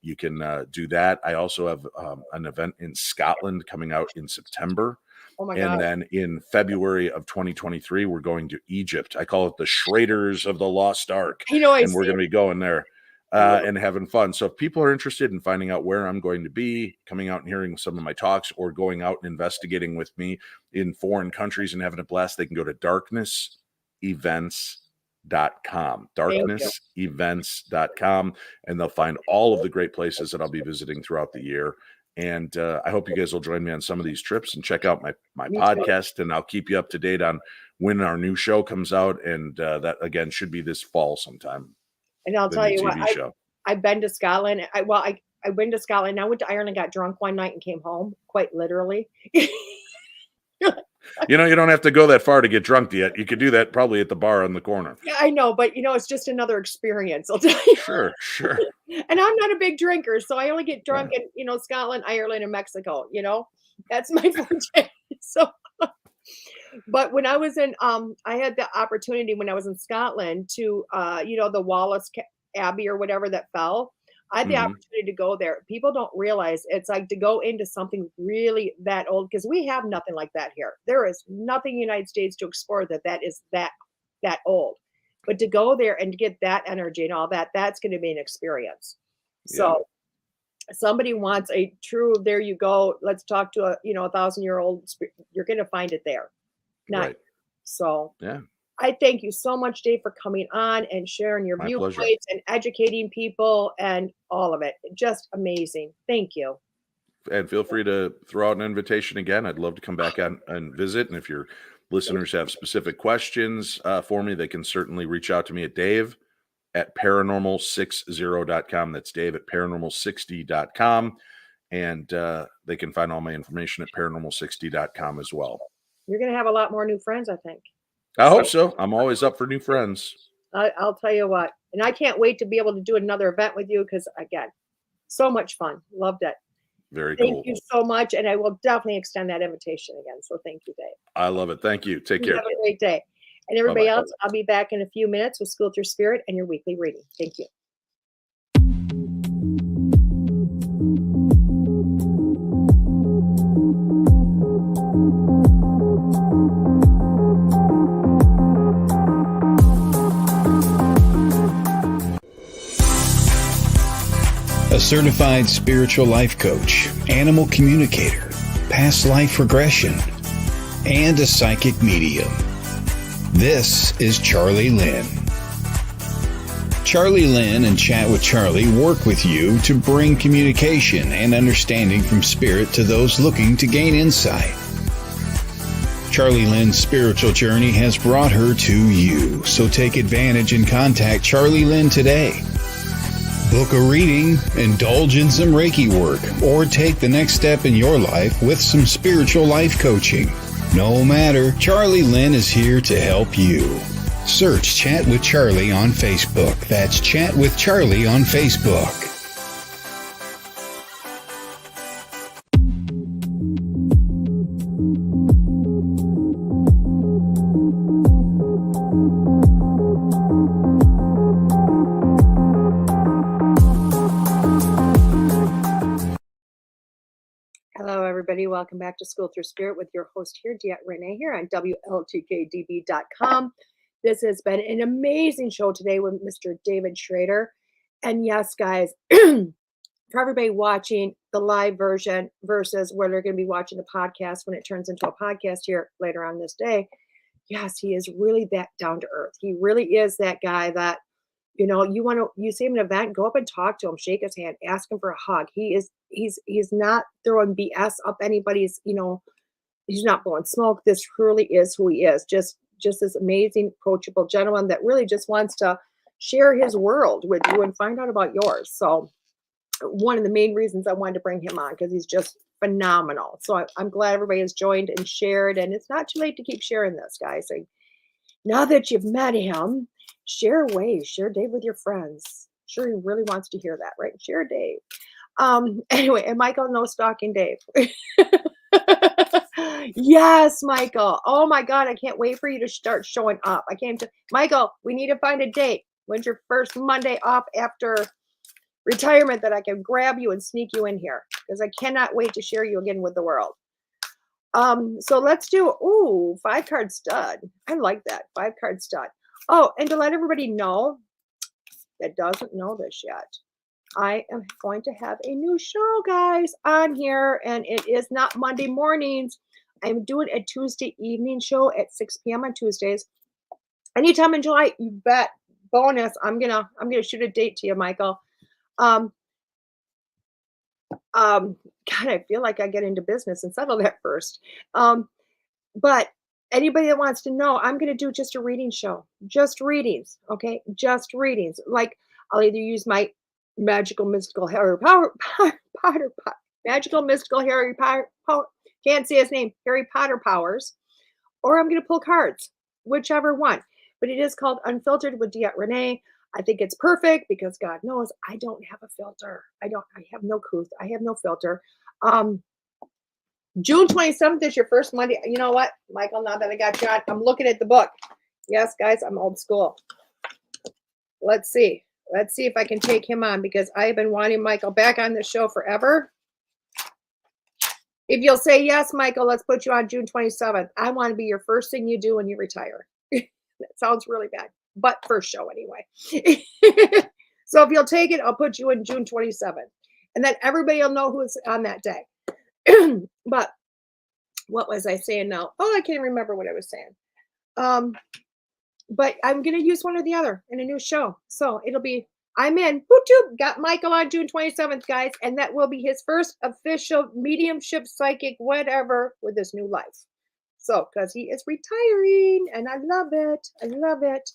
do that. I also have an event in Scotland coming out in September. Oh my And God. then in February of 2023, we're going to Egypt. I call it the Schraders of the Lost Ark. And we're going to be going there and having fun. So if people are interested in finding out where I'm going to be, coming out and hearing some of my talks, or going out and investigating with me in foreign countries and having a blast, they can go to darknessevents.com. Darknessevents.com. And they'll find all of the great places that I'll be visiting throughout the year. And I hope you guys will join me on some of these trips and check out my podcast. And I'll keep you up to date on when our new show comes out. And that, again, should be this fall sometime. And I'll tell you what, I've been to Scotland. I've been to Scotland. I went to Ireland, got drunk one night, and came home, quite literally. You don't have to go that far to get drunk yet. You could do that probably at the bar on the corner. Yeah, I know, but it's just another experience, I'll tell you. Sure. And I'm not a big drinker, so I only get drunk in, Scotland, Ireland, and Mexico. That's my forte. So, but when I was in, I had the opportunity when I was in Scotland to, the Wallace Abbey or whatever that fell. I had the opportunity to go there. People don't realize it's like to go into something really that old, because we have nothing like that here. There is nothing in the United States to explore that is that old. But to go there and to get that energy and all that, that's going to be an experience. So somebody wants a true, there you go, let's talk to a 1,000-year-old, you're going to find it there. Right. So yeah. I thank you so much, Dave, for coming on and sharing your viewpoints and educating people and all of it. Just amazing. Thank you. And feel free to throw out an invitation again. I'd love to come back on and visit. And if your listeners have specific questions for me, they can certainly reach out to me at Dave@paranormal60.com. That's Dave at paranormal60.com. And they can find all my information at paranormal60.com as well. You're going to have a lot more new friends, I think. I hope so. I'm always up for new friends. I'll tell you what. And I can't wait to be able to do another event with you because, again, so much fun. Loved it. Very Thank cool. you so much. And I will definitely extend that invitation again. So thank you, Dave. I love it. Thank you. Take care. Have a great day. And everybody Bye-bye. else, I'll be back in a few minutes with School Through Spirit and your weekly reading. Thank you. A certified spiritual life coach, animal communicator, past life regression, and a psychic medium. This is Charlie Lynn. Charlie Lynn and Chat with Charlie work with you to bring communication and understanding from spirit to those looking to gain insight. Charlie Lynn's spiritual journey has brought her to you, so take advantage and contact Charlie Lynn today. Book a reading, indulge in some Reiki work, or take the next step in your life with some spiritual life coaching. No matter, Charlie Lynn is here to help you. Search Chat with Charlie on Facebook. That's Chat with Charlie on Facebook. Hello, everybody. Welcome back to School Through Spirit with your host here, Diet Renee, here on WLTKDB.com. This has been an amazing show today with Mr. David Schrader. And yes, guys, for everybody watching the live version versus where they're going to be watching the podcast when it turns into a podcast here later on this day, yes, he is really that down to earth. He really is that guy that, you know, you see him at an event, go up and talk to him, shake his hand, ask him for a hug. He's not throwing BS up anybody's, you know, he's not blowing smoke. This truly is who he is. Just this amazing, approachable gentleman that really just wants to share his world with you and find out about yours. So one of the main reasons I wanted to bring him on, because he's just phenomenal. So I'm glad everybody has joined and shared, and it's not too late to keep sharing this, guys. So now that you've met him, share away, share Dave with your friends. Sure, he really wants to hear that, right? Share Dave. Anyway, and Michael, no stalking Dave. Yes, Michael. Oh my God, I can't wait for you to start showing up. Michael, we need to find a date. When's your first Monday off after retirement that I can grab you and sneak you in here? Because I cannot wait to share you again with the world. So let's do 5-card stud. I like that 5-card stud. Oh, and to let everybody know that doesn't know this yet, I am going to have a new show, guys, on here, and it is not Monday mornings. I'm doing a Tuesday evening show at 6 p.m. on Tuesdays. Anytime in July, you bet. Bonus. I'm gonna shoot a date to you, Michael. God, I feel like I get into business and settle that first. But anybody that wants to know, I'm going to do just a reading show, just readings. Okay. Just readings. Like I'll either use my magical, mystical Harry Potter, magical, mystical Harry Potter, can't say his name, Harry Potter powers, or I'm going to pull cards, whichever one. But it is called Unfiltered with Diet Renee. I think it's perfect because God knows I don't have a filter. I have no couth. I have no filter. June 27th is your first Monday. You know what, Michael, now that I got you on, I'm looking at the book. Yes, guys, I'm old school. Let's see. Let's see if I can take him on because I've been wanting Michael back on the show forever. If you'll say yes, Michael, let's put you on June 27th. I want to be your first thing you do when you retire. That sounds really bad, but first show anyway. So if you'll take it, I'll put you in June 27th. And then everybody will know who's on that day. But what was I saying now? Oh, I can't remember what I was saying. But I'm going to use one or the other in a new show. So it'll be, I'm in. Boop, got Michael on June 27th, guys. And that will be his first official mediumship, psychic, whatever, with this new life. So, because he is retiring, and I love it. I love it.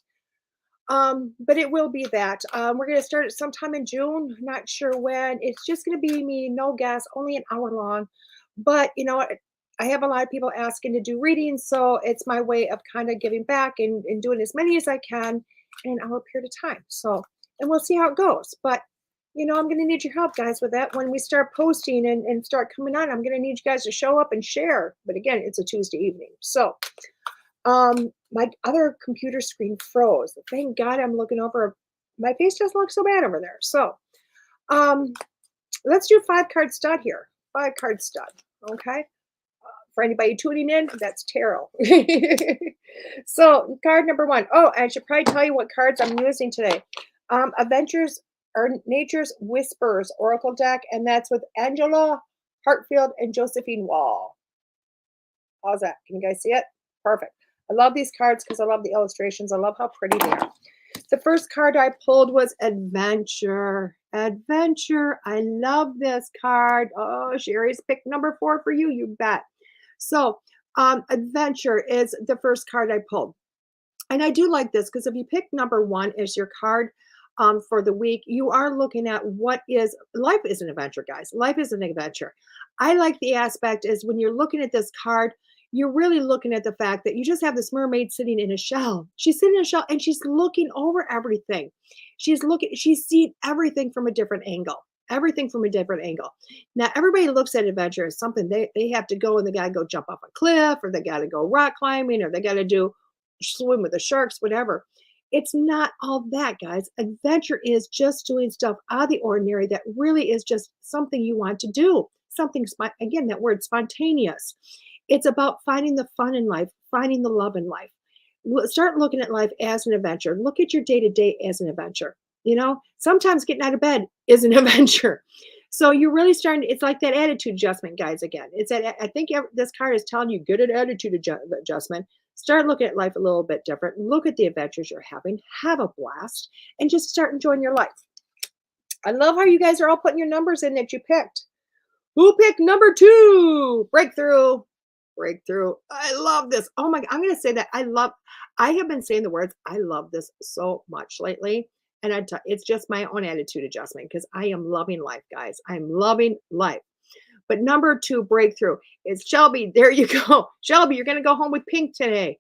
But it will be that. We're going to start it sometime in June. Not sure when. It's just going to be me, no guests, only an hour long. But, you know, I have a lot of people asking to do readings, so it's my way of kind of giving back and doing as many as I can. in our period of time. So, and we'll see how it goes. But, I'm going to need your help, guys, with that. When we start posting and start coming on, I'm going to need you guys to show up and share. But again, it's a Tuesday evening. So, my other computer screen froze. Thank God I'm looking over. My face doesn't look so bad over there. So, um, let's do 5-card stud here. 5-card stud. Okay. For anybody tuning in, that's tarot. So, card number 1. Oh, I should probably tell you what cards I'm using today. Adventures or Nature's Whispers Oracle deck, and that's with Angela Hartfield and Josephine Wall. How's that? Can you guys see it? Perfect. I love these cards because I love the illustrations. I love how pretty they are. The first card I pulled was Adventure. Adventure. I love this card. Oh, Sherry's picked number 4 for you. You bet. So, Adventure is the first card I pulled. And I do like this because if you pick number 1 as your card for the week, you are looking at what is life is an adventure, guys. Life is an adventure. I like the aspect is when you're looking at this card, you're really looking at the fact that you just have this mermaid sitting in a shell. She's sitting in a shell and she's looking over everything. She's seen everything from a different angle. Everything from a different angle. Now, everybody looks at adventure as something they have to go and they got to go jump off a cliff or they got to go rock climbing or they got to do swim with the sharks, whatever. It's not all that, guys. Adventure is just doing stuff out of the ordinary that really is just something you want to do. Something, again, that word spontaneous. It's about finding the fun in life, finding the love in life. Start looking at life as an adventure. Look at your day-to-day as an adventure. Sometimes getting out of bed is an adventure. So you're really starting, it's like that attitude adjustment, guys, again. I think this card is telling you good at attitude adjustment. Start looking at life a little bit different. Look at the adventures you're having. Have a blast and just start enjoying your life. I love how you guys are all putting your numbers in that you picked. Who picked number 2? Breakthrough. Breakthrough. I love this. Oh my God. I'm going to say that I have been saying the words, I love this so much lately. And it's just my own attitude adjustment because I am loving life, guys. I'm loving life. But number 2, breakthrough, is Shelby. There you go. Shelby, you're going to go home with pink today.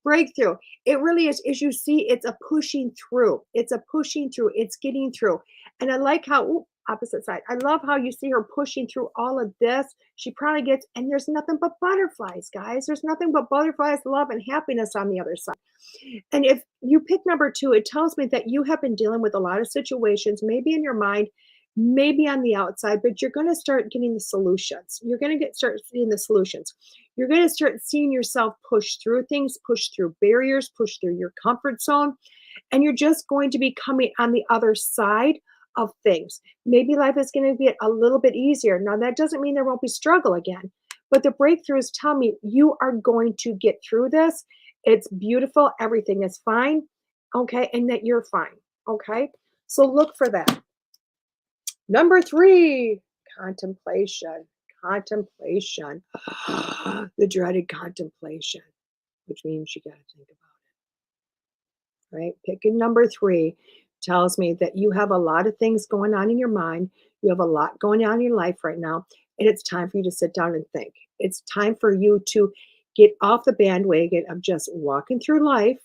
Breakthrough. It really is, as you see, it's a pushing through. It's a pushing through. It's getting through. And I like how, opposite side. I love how you see her pushing through all of this. She probably gets, and there's nothing but butterflies, guys. There's nothing but butterflies, love, and happiness on the other side. And if you pick number 2, it tells me that you have been dealing with a lot of situations, maybe in your mind, maybe on the outside, but you're going to start getting the solutions. You're going to start seeing the solutions. You're going to start seeing yourself push through things, push through barriers, push through your comfort zone. And you're just going to be coming on the other side of things. Maybe life is going to get a little bit easier. Now, that doesn't mean there won't be struggle again, but the breakthroughs tell me you are going to get through this. It's beautiful. Everything is fine. Okay. And that you're fine. Okay. So look for that. Number 3, contemplation. Contemplation. The dreaded contemplation, which means you got to think about it. Right? Picking number 3 tells me that you have a lot of things going on in your mind. You have a lot going on in your life right now. And it's time for you to sit down and think. It's time for you to get off the bandwagon of just walking through life.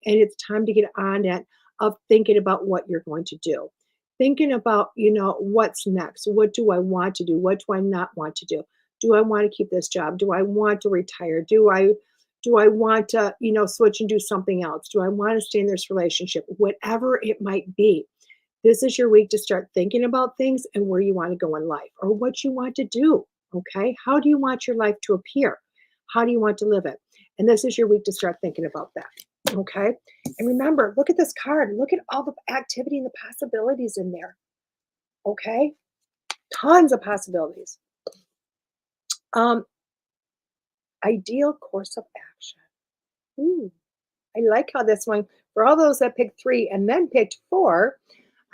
And it's time to get on that of thinking about what you're going to do. Thinking about, what's next? What do I want to do? What do I not want to do? Do I want to keep this job? Do I want to retire? Do I want to, switch and do something else? Do I want to stay in this relationship? Whatever it might be. This is your week to start thinking about things and where you want to go in life or what you want to do. Okay. How do you want your life to appear? How do you want to live it? And this is your week to start thinking about that. Okay. And remember, look at this card. Look at all the activity and the possibilities in there. Okay. Tons of possibilities. Ideal course of action. Ooh, I like how this one, for all those that picked 3 and then picked 4,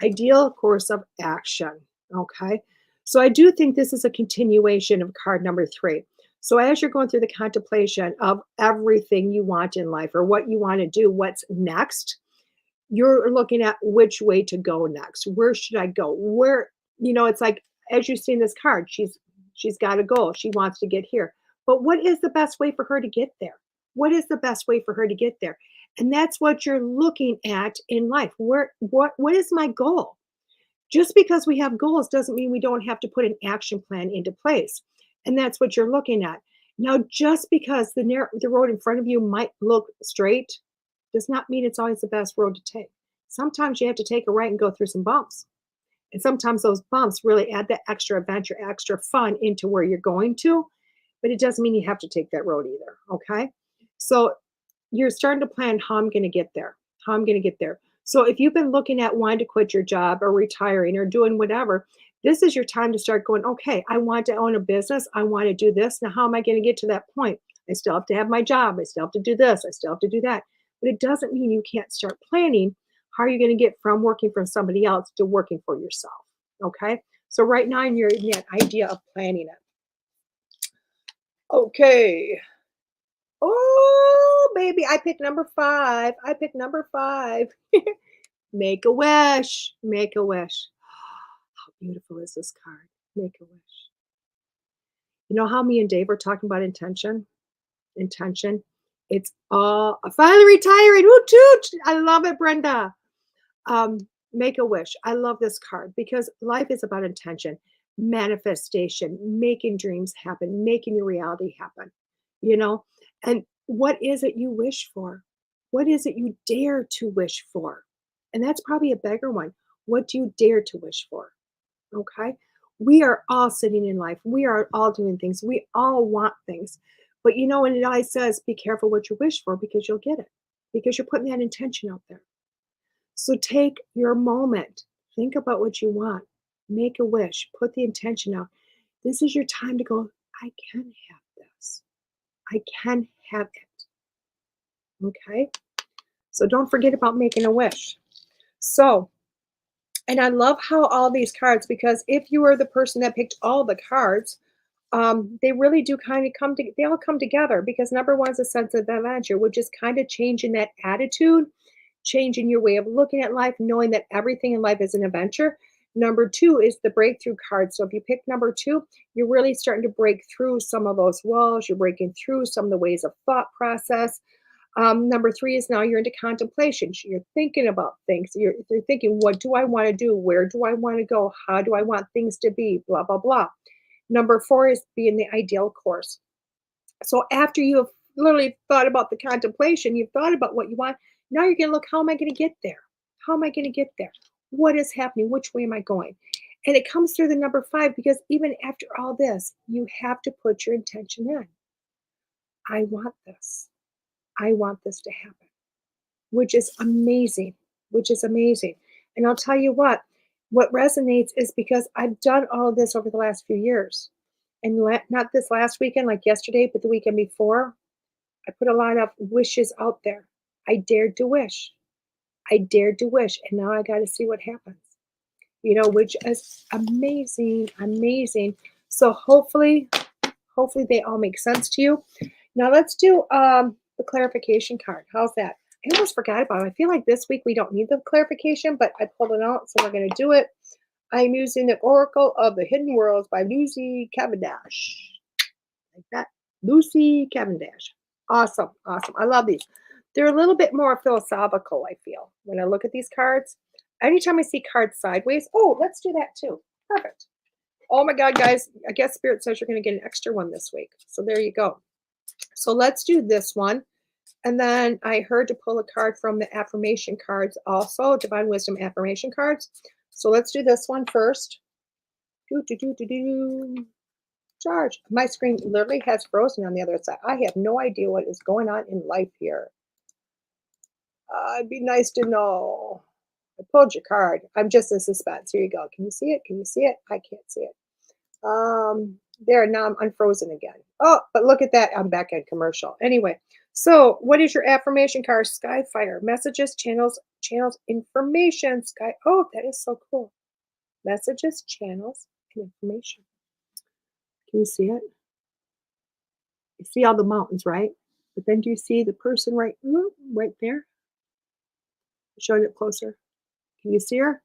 ideal course of action. Okay. So I do think this is a continuation of card number 3. So as you're going through the contemplation of everything you want in life or what you want to do, what's next, you're looking at which way to go next. Where should I go? Where, it's like, as you see in this card, she's got a goal. She wants to get here. But what is the best way for her to get there? What is the best way for her to get there? And that's what you're looking at in life. What is my goal? Just because we have goals doesn't mean we don't have to put an action plan into place. And that's what you're looking at. Now, just because the road in front of you might look straight does not mean it's always the best road to take. Sometimes you have to take a right and go through some bumps. And sometimes those bumps really add that extra adventure, extra fun into where you're going to, but it doesn't mean you have to take that road either. Okay. So you're starting to plan how I'm going to get there, how I'm going to get there. So if you've been looking at wanting to quit your job or retiring or doing whatever, this is your time to start going, okay, I want to own a business. I want to do this. Now, how am I going to get to that point? I still have to have my job. I still have to do this. I still have to do that. But it doesn't mean you can't start planning. How are you going to get from working for somebody else to working for yourself? Okay. So right now you're in that idea of planning it. Okay. Oh, baby, I picked number 5. I picked number 5. Make a wish. Make a wish. How beautiful is this card? Make a wish. You know how me and Dave were talking about intention? Intention. It's all finally retiring. Woot toot. I love it, Brenda. Um, Make a wish. I love this card because life is about intention, manifestation, making dreams happen, making your reality happen, you know? And what is it you wish for? What is it you dare to wish for? And that's probably a bigger one. What do you dare to wish for? Okay. We are all sitting in life. We are all doing things. We all want things. But you know, when it always says, be careful what you wish for because you'll get it, because you're putting that intention out there. So take your moment. Think about what you want. Make a wish. Put the intention out. This is your time to go, I can have this. I can have it. Okay? So don't forget about making a wish. So, and I love how all these cards, because if you are the person that picked all the cards, they really do kind of they all come together because number one is a sense of adventure, which is kind of changing that attitude, changing your way of looking at life, knowing that everything in life is an adventure. Number two is the breakthrough card. So if you pick number two, you're really starting to break through some of those walls. You're breaking through some of the ways of thought process. Number three is now you're into contemplation. You're thinking about things. You're thinking, what do I want to do? Where do I want to go? How do I want things to be? Blah, blah, blah. Number four is being the ideal course. So after you have literally thought about the contemplation, you've thought about what you want. Now you're going to look, how am I going to get there? How am I going to get there? What is happening? Which way am I going? And it comes through the number 5 because even after all this, you have to put your intention in. I want this. I want this to happen, which is amazing, which is amazing. And I'll tell you what resonates is because I've done all of this over the last few years. And not this last weekend, like yesterday, but the weekend before, I put a lot of wishes out there. I dared to wish. I dared to wish. And now I got to see what happens, which is amazing, amazing. So hopefully they all make sense to you. Now let's do the clarification card. How's that? I almost forgot about it. I feel like this week we don't need the clarification, but I pulled it out, so we're going to do it. I'm using the Oracle of the Hidden Worlds by Lucy Cavendish. Like that. Lucy Cavendish. Awesome. Awesome. I love these. They're a little bit more philosophical, I feel, when I look at these cards. Anytime I see cards sideways, oh, let's do that too. Perfect. Oh my God, guys. I guess Spirit says you're going to get an extra one this week. So there you go. So let's do this one. And then I heard to pull a card from the affirmation cards also, Divine Wisdom affirmation cards. So let's do this one first. Charge. My screen literally has frozen on the other side. I have no idea what is going on in life here. It'd be nice to know. I pulled your card. I'm just in suspense. Here you go. Can you see it? Can you see it? I can't see it. There, now I'm unfrozen again. Oh, but look at that. I'm back in commercial. Anyway, so what is your affirmation card? Skyfire. Messages, channels, information. Sky. Oh, that is so cool. Messages, channels, and information. Can you see it? You see all the mountains, right? But then do you see the person right there? Showing it closer. Can you see her?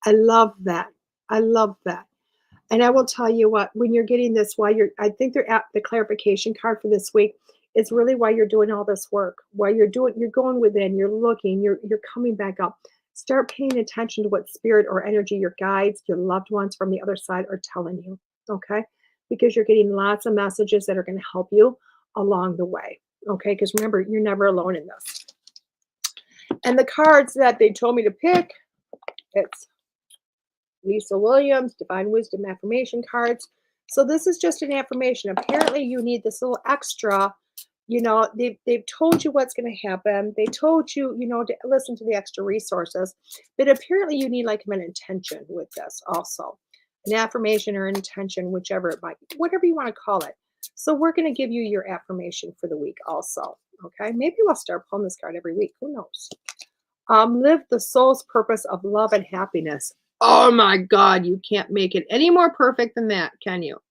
I love that. I love that. And I will tell you what, when you're getting this, I think they're at the clarification card for this week. It's really why you're doing all this work. Why you're going within, you're looking, you're coming back up. Start paying attention to what spirit or energy your guides, your loved ones from the other side are telling you. Okay? Because you're getting lots of messages that are going to help you along the way. Okay? Because remember, you're never alone in this. And the cards that they told me to pick, it's Lisa Williams, Divine Wisdom Affirmation cards. So this is just an affirmation. Apparently, you need this little extra. They've told you what's going to happen. They told you, to listen to the extra resources. But apparently, you need like an intention with this also. An affirmation or an intention, whichever it might be, whatever you want to call it. So we're going to give you your affirmation for the week also. Okay, maybe we'll start pulling this card every week. Who knows? Live the soul's purpose of love and happiness. Oh my God, you can't make it any more perfect than that, can you?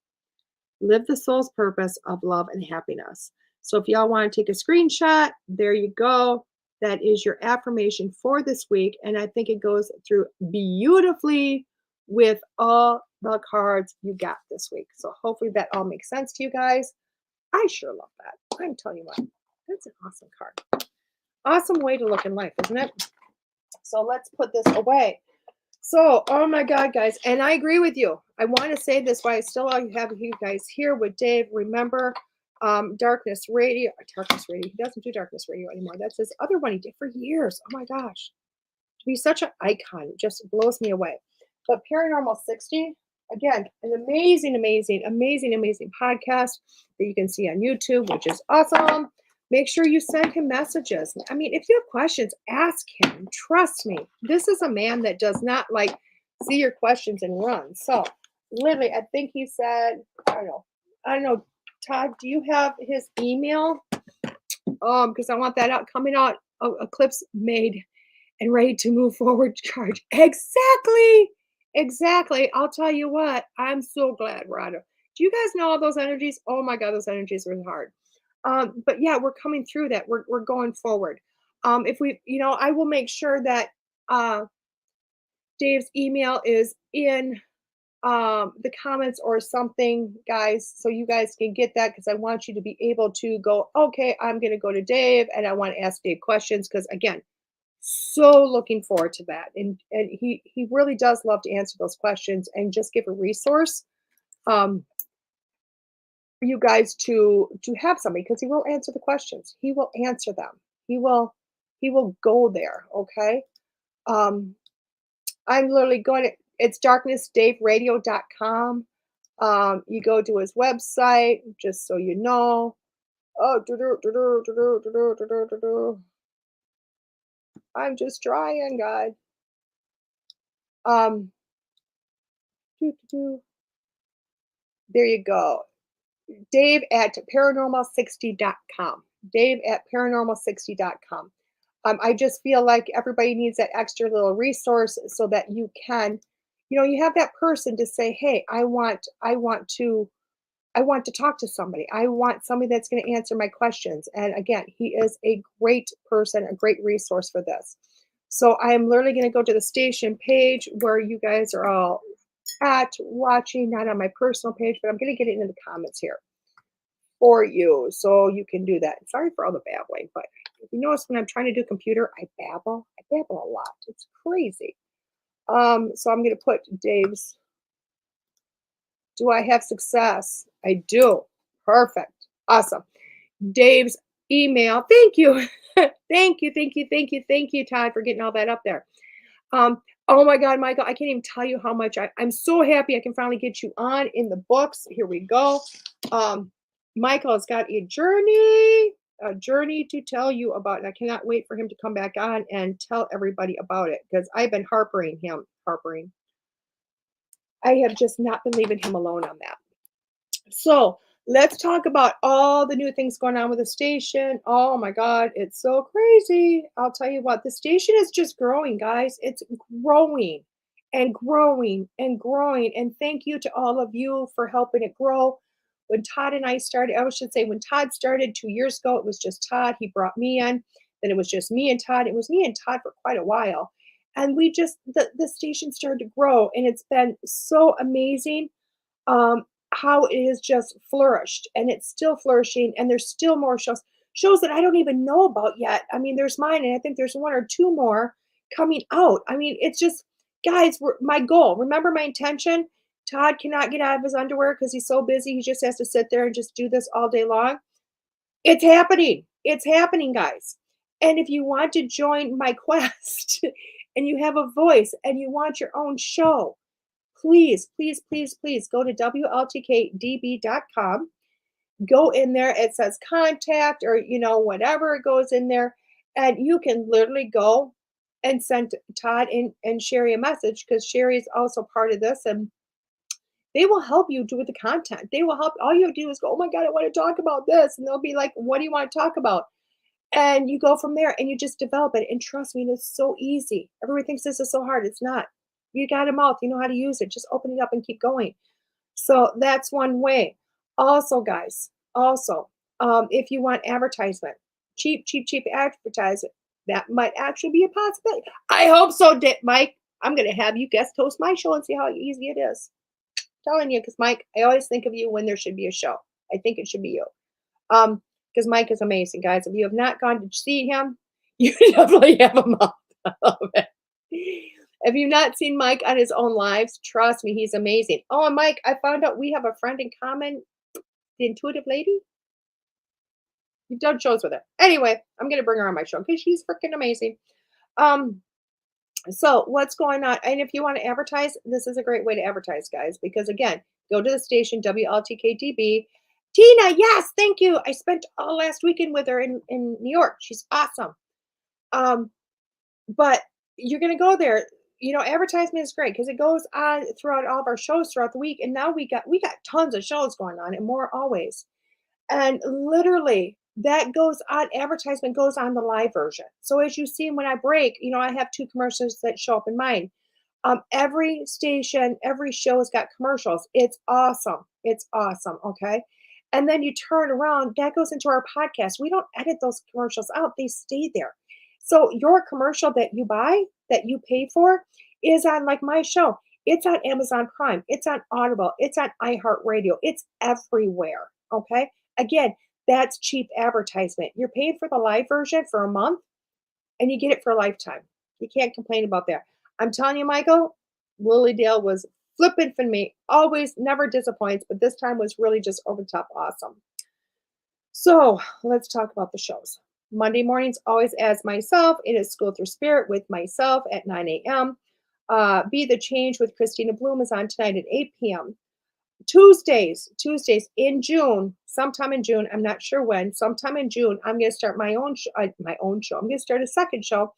Live the soul's purpose of love and happiness. So if y'all want to take a screenshot, there you go. That is your affirmation for this week. And I think it goes through beautifully with all the cards you got this week. So hopefully that all makes sense to you guys. I sure love that. I'm telling you what, that's an awesome card. Awesome way to look in life, isn't it? So let's put this away. So, oh my God, guys, and I agree with you. I want to say this while I still have you guys here with Dave. Remember, Darkness Radio. He doesn't do Darkness Radio anymore. That's his other one he did for years. Oh my gosh, to be such an icon, it just blows me away. But Paranormal 60, again, an amazing podcast that you can see on YouTube, which is awesome. Make sure you send him messages. I mean, if you have questions, ask him. Trust me. This is a man that does not like see your questions and run. So literally, I think he said, I don't know, Todd, do you have his email? Because I want that out coming out. Eclipse made and ready to move forward charge. Exactly. I'll tell you what, I'm so glad, Rada. Do you guys know all those energies? Oh my God, those energies were hard. But yeah, we're coming through that. We're going forward. If we, I will make sure that Dave's email is in the comments or something, guys, so you guys can get that, because I want you to be able to go, okay, I'm going to go to Dave and I want to ask Dave questions, because again, so looking forward to that. And he really does love to answer those questions and just give a resource. For you guys to have somebody, because he will answer the questions. He will answer them. He will go there. Okay. I'm literally going to, it's darknessdaveradio.com. You go to his website, just so you know. I'm just trying, God. There you go. Dave at paranormal60.com. Dave at paranormal60.com. I just feel like everybody needs that extra little resource so that you can, you have that person to say, hey, I want to talk to somebody. I want somebody that's going to answer my questions. And again, he is a great person, a great resource for this. So I am literally going to go to the station page where you guys are all at watching, not on my personal page, but I'm going to get it into the comments here for you so you can do that. Sorry for all the babbling, but if you notice when I'm trying to do computer, I babble a lot. It's crazy. So I'm going to put Dave's. Do I have success? I do. Perfect. Awesome. Dave's email. Thank you. Thank you, Todd, for getting all that up there. Oh my God, Michael, I can't even tell you how much I'm so happy I can finally get you on in the books. Here we go. Michael has got a journey to tell you about, and I cannot wait for him to come back on and tell everybody about it, because I've been harpering. I have just not been leaving him alone on that. So let's talk about all the new things going on with the station. Oh my God, it's so crazy. I'll tell you what, the station is just growing, guys. It's growing and growing and growing. And thank you to all of you for helping it grow. When Todd and I started, I should say, when Todd started 2 years ago, it was just Todd. He brought me in. Then it was just me and Todd. It was me and Todd for quite a while. And the station started to grow, and it's been so amazing. how it has just flourished, and it's still flourishing, and there's still more shows that I don't even know about yet. I mean, there's mine, and I think there's one or two more coming out. I mean, it's just, guys, my goal. Remember my intention. Todd cannot get out of his underwear because he's so busy. He just has to sit there and just do this all day long. It's happening. It's happening, guys. And if you want to join my quest and you have a voice and you want your own show, please, please, please, please go to WLTKDB.com. Go in there. It says contact or, whatever it goes in there. And you can literally go and send Todd and Sherry a message, because Sherry is also part of this. And they will help you do with the content. They will help. All you have to do is go, oh my God, I want to talk about this. And they'll be like, what do you want to talk about? And you go from there and you just develop it. And trust me, it's so easy. Everybody thinks this is so hard. It's not. You got a mouth. You know how to use it. Just open it up and keep going. So that's one way. Also, guys, if you want advertisement, cheap advertisement, that might actually be a possibility. I hope so, Mike. I'm going to have you guest host my show and see how easy it is. Telling you, because Mike, I always think of you when there should be a show. I think it should be you. Because Mike is amazing, guys. If you have not gone to see him, you definitely have a mouth. I love it. If you've not seen Mike on his own lives, trust me, he's amazing. Oh, and Mike, I found out we have a friend in common, the intuitive lady. You've done shows with her. Anyway, I'm going to bring her on my show because she's freaking amazing. So what's going on? And if you want to advertise, this is a great way to advertise, guys, because again, go to the station, WLTKDB. Tina, yes, thank you. I spent all last weekend with her in New York. She's awesome. But you're going to go there. Advertisement is great because it goes on throughout all of our shows throughout the week. And now we got tons of shows going on and more always. And literally that goes on, advertisement goes on the live version. So as you see, when I break, I have 2 commercials that show up in mine. Every station, every show has got commercials. It's awesome. It's awesome. Okay. And then you turn around, that goes into our podcast. We don't edit those commercials out. They stay there. So your commercial that you buy, that you pay for, is on, like my show. It's on Amazon Prime. It's on Audible. It's on iHeartRadio. It's everywhere. Okay. Again, that's cheap advertisement. You're paying for the live version for a month and you get it for a lifetime. You can't complain about that. I'm telling you, Michael, Lily Dale was flipping for me. Always, never disappoints, but this time was really just over the top awesome. So let's talk about the shows. Monday mornings, always as myself. It is School Through Spirit with myself at 9 a.m. Be the Change with Christina Bloom is on tonight at 8 p.m. Tuesdays in June, sometime in June, I'm not sure when, sometime in June, I'm going to start my own show. I'm going to start a second show,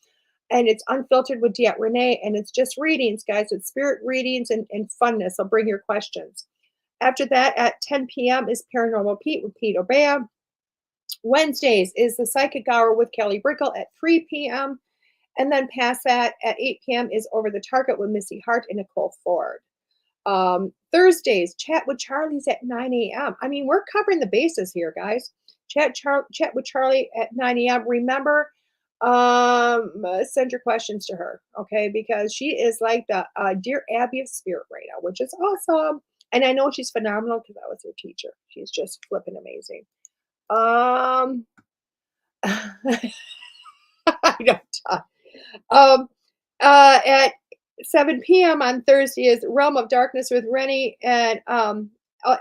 and it's Unfiltered with Diet Renee, and it's just readings, guys. It's spirit readings and funness. I'll bring your questions. After that, at 10 p.m. is Paranormal Pete with Pete Orbea. Wednesdays is the Psychic Hour with Kelly Brickle at 3 p.m. And then past that, at 8 p.m. is Over the Target with Missy Hart and Nicole Ford. Thursdays, Chat with Charlie's at 9 a.m. I mean, we're covering the bases here, guys. Chat with Charlie at 9 a.m. Remember, send your questions to her, okay? Because she is like the Dear Abby of Spirit right now, which is awesome. And I know she's phenomenal because I was her teacher. She's just flipping amazing. I don't at 7 p.m. on Thursday is Realm of Darkness with Rennie and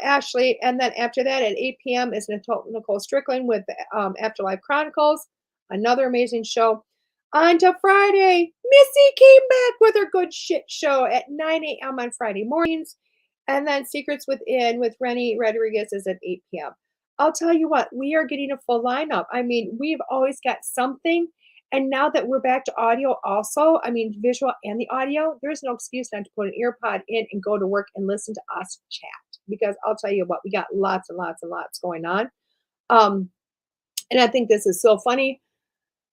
Ashley. And then after that at 8 p.m. is Nicole Strickland with Afterlife Chronicles, another amazing show. On to Friday, Missy came back with her good shit show at 9 a.m. on Friday mornings. And then Secrets Within with Rennie Rodriguez is at 8 p.m. I'll tell you what, we are getting a full lineup. I mean, we've always got something. And now that we're back to audio also, I mean, visual and the audio, there's no excuse not to put an ear pod in and go to work and listen to us chat. Because I'll tell you what, we got lots and lots and lots going on. And I think this is so funny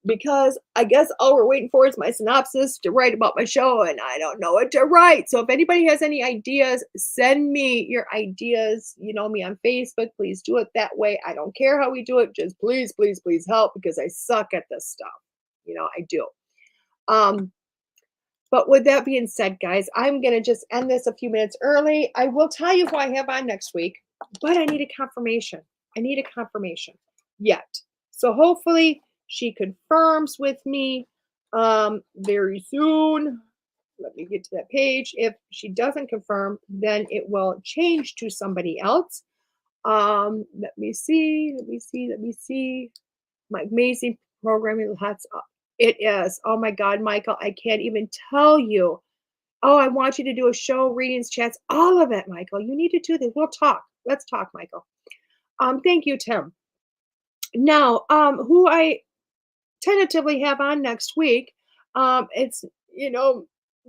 because I guess all we're waiting for is my synopsis to write about my show, and I don't know what to write. So if anybody has any ideas, send me your ideas. You know me on Facebook. Please do it that way. I don't care how we do it. Just please, please, please help because I suck at this stuff. I do. But with that being said, guys, I'm going to just end this a few minutes early. I will tell you who I have on next week, but I need a confirmation. I need a confirmation yet. So hopefully she confirms with me very soon. Let me get to that page. If she doesn't confirm, then it will change to somebody else. Let me see. My amazing programming. It is. Oh my God, Michael, I can't even tell you. Oh, I want you to do a show, readings, chats, all of it, Michael. You need to do this. We'll talk. Let's talk, Michael. Thank you, Tim. Now, who I tentatively have on next week, it's,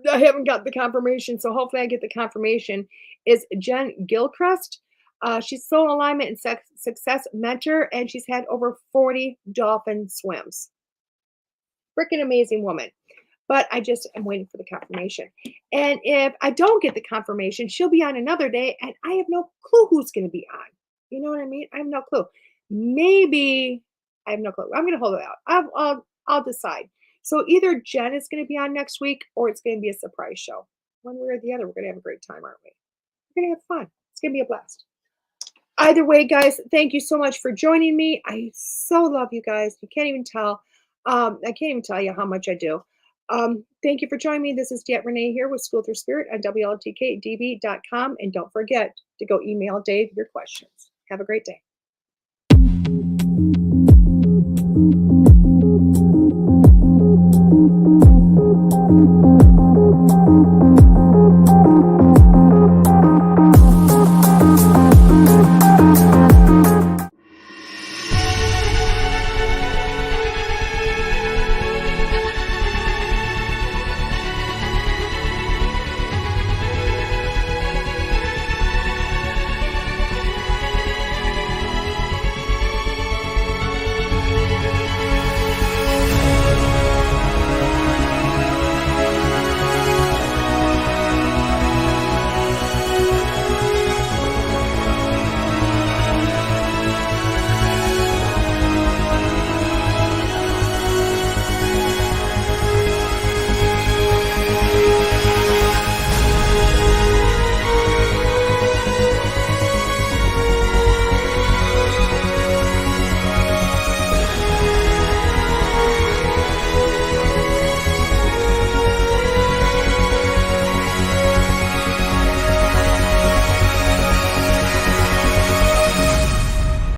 I haven't got the confirmation, so hopefully I get the confirmation, is Jen Gilchrist. She's soul alignment and success mentor, and she's had over 40 dolphin swims. Freaking amazing woman. But I just am waiting for the confirmation. And if I don't get the confirmation, she'll be on another day, and I have no clue who's going to be on. You know what I mean? I have no clue. Maybe I have no clue. I'm going to hold it out. I'll decide. So either Jen is going to be on next week, or it's going to be a surprise show. One way or the other, we're going to have a great time, aren't we? We're going to have fun. It's going to be a blast. Either way, guys, thank you so much for joining me. I so love you guys. You can't even tell. I can't even tell you how much I do. Thank you for joining me. This is Diet Renee here with School Through Spirit on WLTKDB.com. And don't forget to go email Dave your questions. Have a great day.